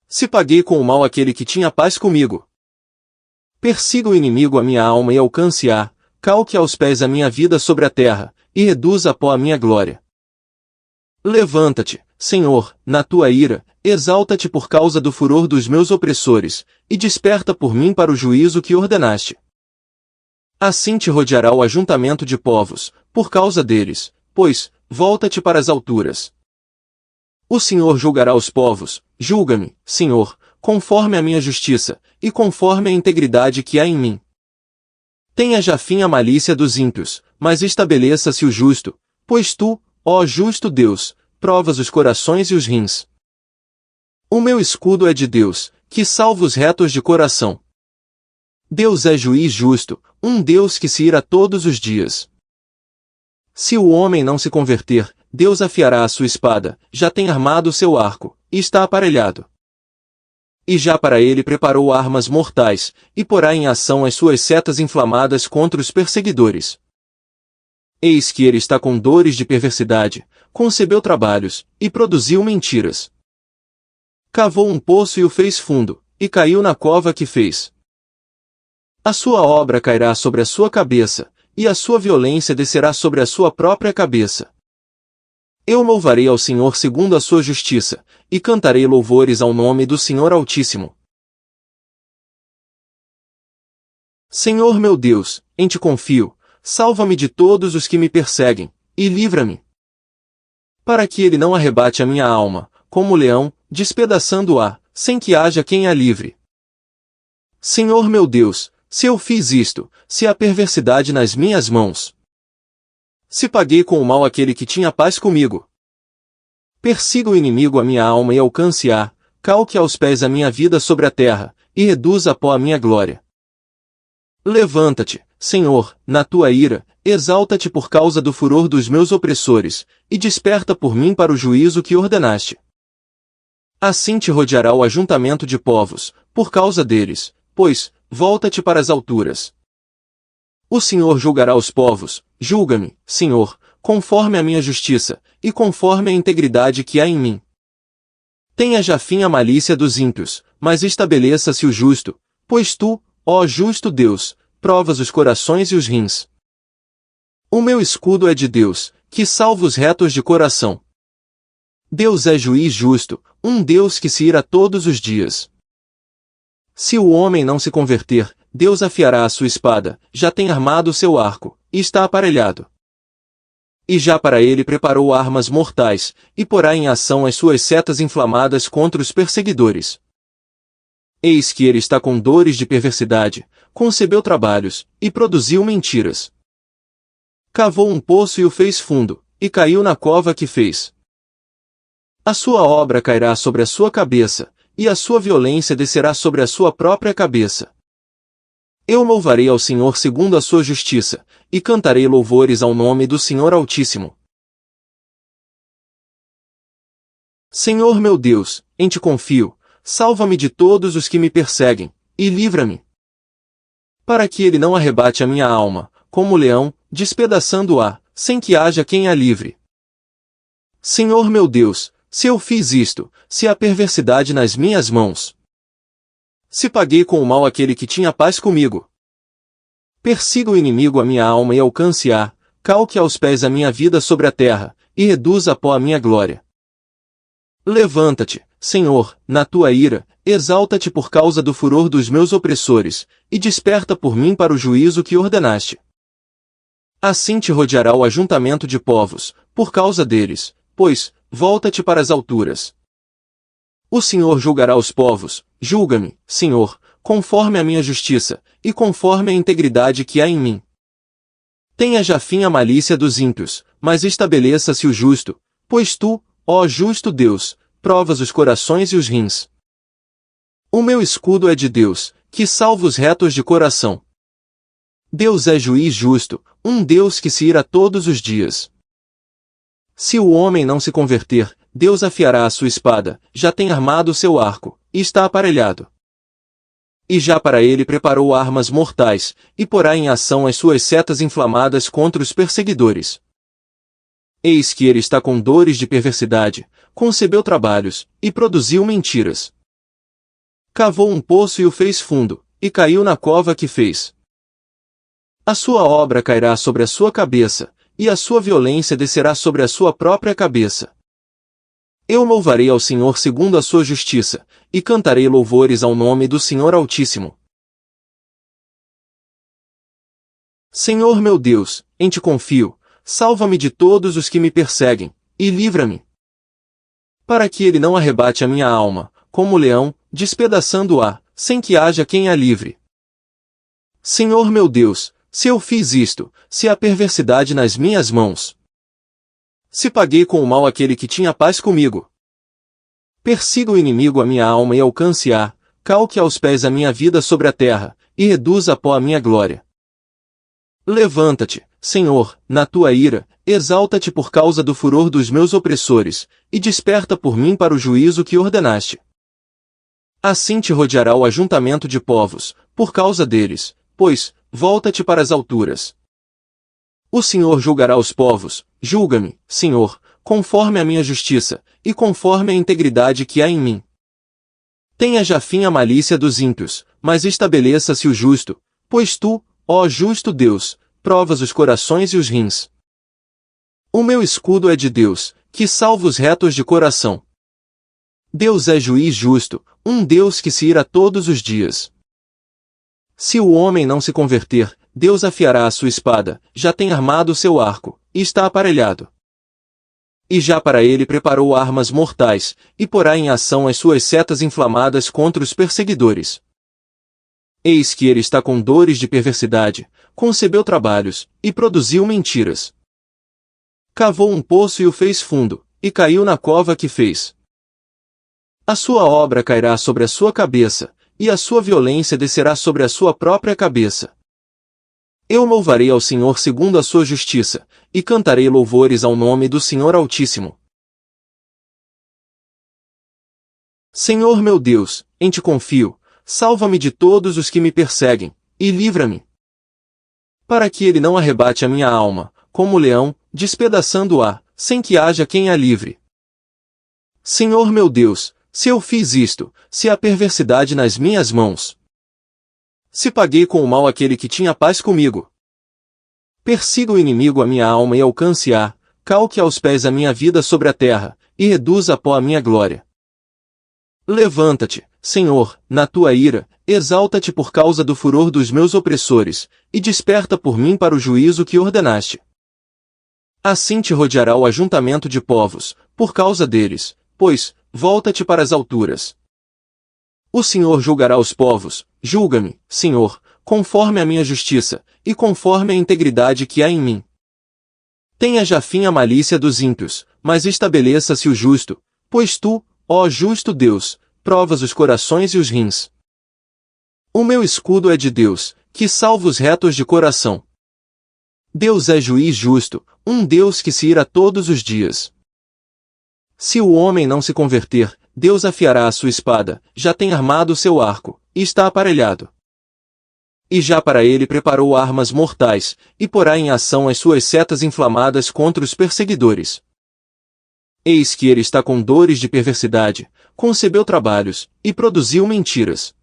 Se paguei com o mal aquele que tinha paz comigo. Persiga o inimigo a minha alma e alcance-a, calque aos pés a minha vida sobre a terra, e reduza a pó a minha glória. Levanta-te, Senhor, na tua ira, exalta-te por causa do furor dos meus opressores, e desperta por mim para o juízo que ordenaste. Assim te rodeará o ajuntamento de povos, por causa deles, pois, volta-te para as alturas. O Senhor julgará os povos, julga-me, Senhor, conforme a minha justiça, e conforme a integridade que há em mim. Tenha já fim a malícia dos ímpios, mas estabeleça-se o justo, pois tu, ó justo Deus, provas os corações e os rins. O meu escudo é de Deus, que salva os retos de coração. Deus é juiz justo, um Deus que se ira todos os dias. Se o homem não se converter, Deus afiará a sua espada, já tem armado o seu arco, e está aparelhado. E já para ele preparou armas mortais, e porá em ação as suas setas inflamadas contra os perseguidores. Eis que ele está com dores de perversidade, concebeu trabalhos, e produziu mentiras. Cavou um poço e o fez fundo, e caiu na cova que fez. A sua obra cairá sobre a sua cabeça, e a sua violência descerá sobre a sua própria cabeça. Eu louvarei ao Senhor segundo a sua justiça, e cantarei louvores ao nome do Senhor Altíssimo. Senhor meu Deus, em ti confio, salva-me de todos os que me perseguem, e livra-me. Para que ele não arrebate a minha alma, como o leão, despedaçando-a, sem que haja quem a livre. Senhor meu Deus, se eu fiz isto, se há perversidade nas minhas mãos. Se paguei com o mal aquele que tinha paz comigo. Persiga o inimigo a minha alma e alcance-a, calque aos pés a minha vida sobre a terra, e reduza a pó a minha glória. Levanta-te, Senhor, na tua ira, exalta-te por causa do furor dos meus opressores, e desperta por mim para o juízo que ordenaste. Assim te rodeará o ajuntamento de povos, por causa deles, pois, volta-te para as alturas. O Senhor julgará os povos, julga-me, Senhor, conforme a minha justiça, e conforme a integridade que há em mim. Tenha já fim a malícia dos ímpios, mas estabeleça-se o justo, pois tu, ó justo Deus, provas os corações e os rins. O meu escudo é de Deus, que salva os retos de coração. Deus é juiz justo, um Deus que se ira todos os dias. Se o homem não se converter, Deus afiará a sua espada, já tem armado o seu arco, e está aparelhado. E já para ele preparou armas mortais, e porá em ação as suas setas inflamadas contra os perseguidores. Eis que ele está com dores de perversidade, concebeu trabalhos, e produziu mentiras. Cavou um poço e o fez fundo, e caiu na cova que fez. A sua obra cairá sobre a sua cabeça, e a sua violência descerá sobre a sua própria cabeça. Eu louvarei ao Senhor segundo a sua justiça, e cantarei louvores ao nome do Senhor Altíssimo. Senhor meu Deus, em ti confio, salva-me de todos os que me perseguem, e livra-me. Para que ele não arrebate a minha alma, como o leão, despedaçando-a, sem que haja quem a livre. Senhor meu Deus, se eu fiz isto, se há perversidade nas minhas mãos. Se paguei com o mal aquele que tinha paz comigo. Persiga o inimigo a minha alma e alcance-a, calque aos pés a minha vida sobre a terra, e reduza a pó a minha glória. Levanta-te, Senhor, na tua ira, exalta-te por causa do furor dos meus opressores, e desperta por mim para o juízo que ordenaste. Assim te rodeará o ajuntamento de povos, por causa deles, pois, volta-te para as alturas. O Senhor julgará os povos, julga-me, Senhor, conforme a minha justiça, e conforme a integridade que há em mim. Tenha já fim a malícia dos ímpios, mas estabeleça-se o justo, pois tu, ó justo Deus, provas os corações e os rins. O meu escudo é de Deus, que salva os retos de coração. Deus é juiz justo, um Deus que se ira todos os dias. Se o homem não se converter, Deus afiará a sua espada, já tem armado o seu arco, e está aparelhado. E já para ele preparou armas mortais, e porá em ação as suas setas inflamadas contra os perseguidores. Eis que ele está com dores de perversidade, concebeu trabalhos, e produziu mentiras. Cavou um poço e o fez fundo, e caiu na cova que fez. A sua obra cairá sobre a sua cabeça, e a sua violência descerá sobre a sua própria cabeça. Eu louvarei ao Senhor segundo a sua justiça, e cantarei louvores ao nome do Senhor Altíssimo. Senhor meu Deus, em ti confio, salva-me de todos os que me perseguem, e livra-me. Para que ele não arrebate a minha alma, como leão, despedaçando-a, sem que haja quem a livre. Senhor meu Deus, se eu fiz isto, se há perversidade nas minhas mãos. Se paguei com o mal aquele que tinha paz comigo. Persiga o inimigo a minha alma e alcance-a, calque aos pés a minha vida sobre a terra, e reduza a pó a minha glória. Levanta-te, Senhor, na tua ira, exalta-te por causa do furor dos meus opressores, e desperta por mim para o juízo que ordenaste. Assim te rodeará o ajuntamento de povos, por causa deles, pois, volta-te para as alturas. O Senhor julgará os povos, julga-me, Senhor, conforme a minha justiça, e conforme a integridade que há em mim. Tenha já fim a malícia dos ímpios, mas estabeleça-se o justo, pois tu, ó justo Deus, provas os corações e os rins. O meu escudo é de Deus, que salva os retos de coração. Deus é juiz justo, um Deus que se ira todos os dias. Se o homem não se converter, Deus afiará a sua espada, já tem armado o seu arco, e está aparelhado. E já para ele preparou armas mortais, e porá em ação as suas setas inflamadas contra os perseguidores. Eis que ele está com dores de perversidade, concebeu trabalhos, e produziu mentiras. Cavou um poço e o fez fundo, e caiu na cova que fez. A sua obra cairá sobre a sua cabeça, e a sua violência descerá sobre a sua própria cabeça. Eu louvarei ao Senhor segundo a sua justiça, e cantarei louvores ao nome do Senhor Altíssimo. Senhor meu Deus, em ti confio, salva-me de todos os que me perseguem, e livra-me. Para que ele não arrebate a minha alma, como leão, despedaçando-a, sem que haja quem a livre. Senhor meu Deus, se eu fiz isto, se há perversidade nas minhas mãos. Se paguei com o mal aquele que tinha paz comigo. Persiga o inimigo a minha alma e alcance-a, calque aos pés a minha vida sobre a terra, e reduza a pó a minha glória. Levanta-te, Senhor, na tua ira, exalta-te por causa do furor dos meus opressores, e desperta por mim para o juízo que ordenaste. Assim te rodeará o ajuntamento de povos, por causa deles, pois, volta-te para as alturas. O Senhor julgará os povos, julga-me, Senhor, conforme a minha justiça, e conforme a integridade que há em mim. Tenha já fim a malícia dos ímpios, mas estabeleça-se o justo, pois tu, ó justo Deus, provas os corações e os rins. O meu escudo é de Deus, que salva os retos de coração. Deus é juiz justo, um Deus que se ira todos os dias. Se o homem não se converter, Deus afiará a sua espada, já tem armado o seu arco, e está aparelhado. E já para ele preparou armas mortais, e porá em ação as suas setas inflamadas contra os perseguidores. Eis que ele está com dores de perversidade, concebeu trabalhos, e produziu mentiras.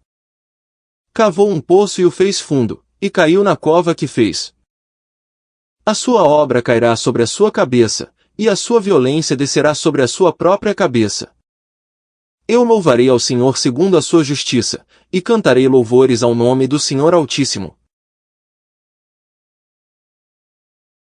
Cavou um poço e o fez fundo, e caiu na cova que fez. A sua obra cairá sobre a sua cabeça, e a sua violência descerá sobre a sua própria cabeça. Eu louvarei ao Senhor segundo a sua justiça, e cantarei louvores ao nome do Senhor Altíssimo.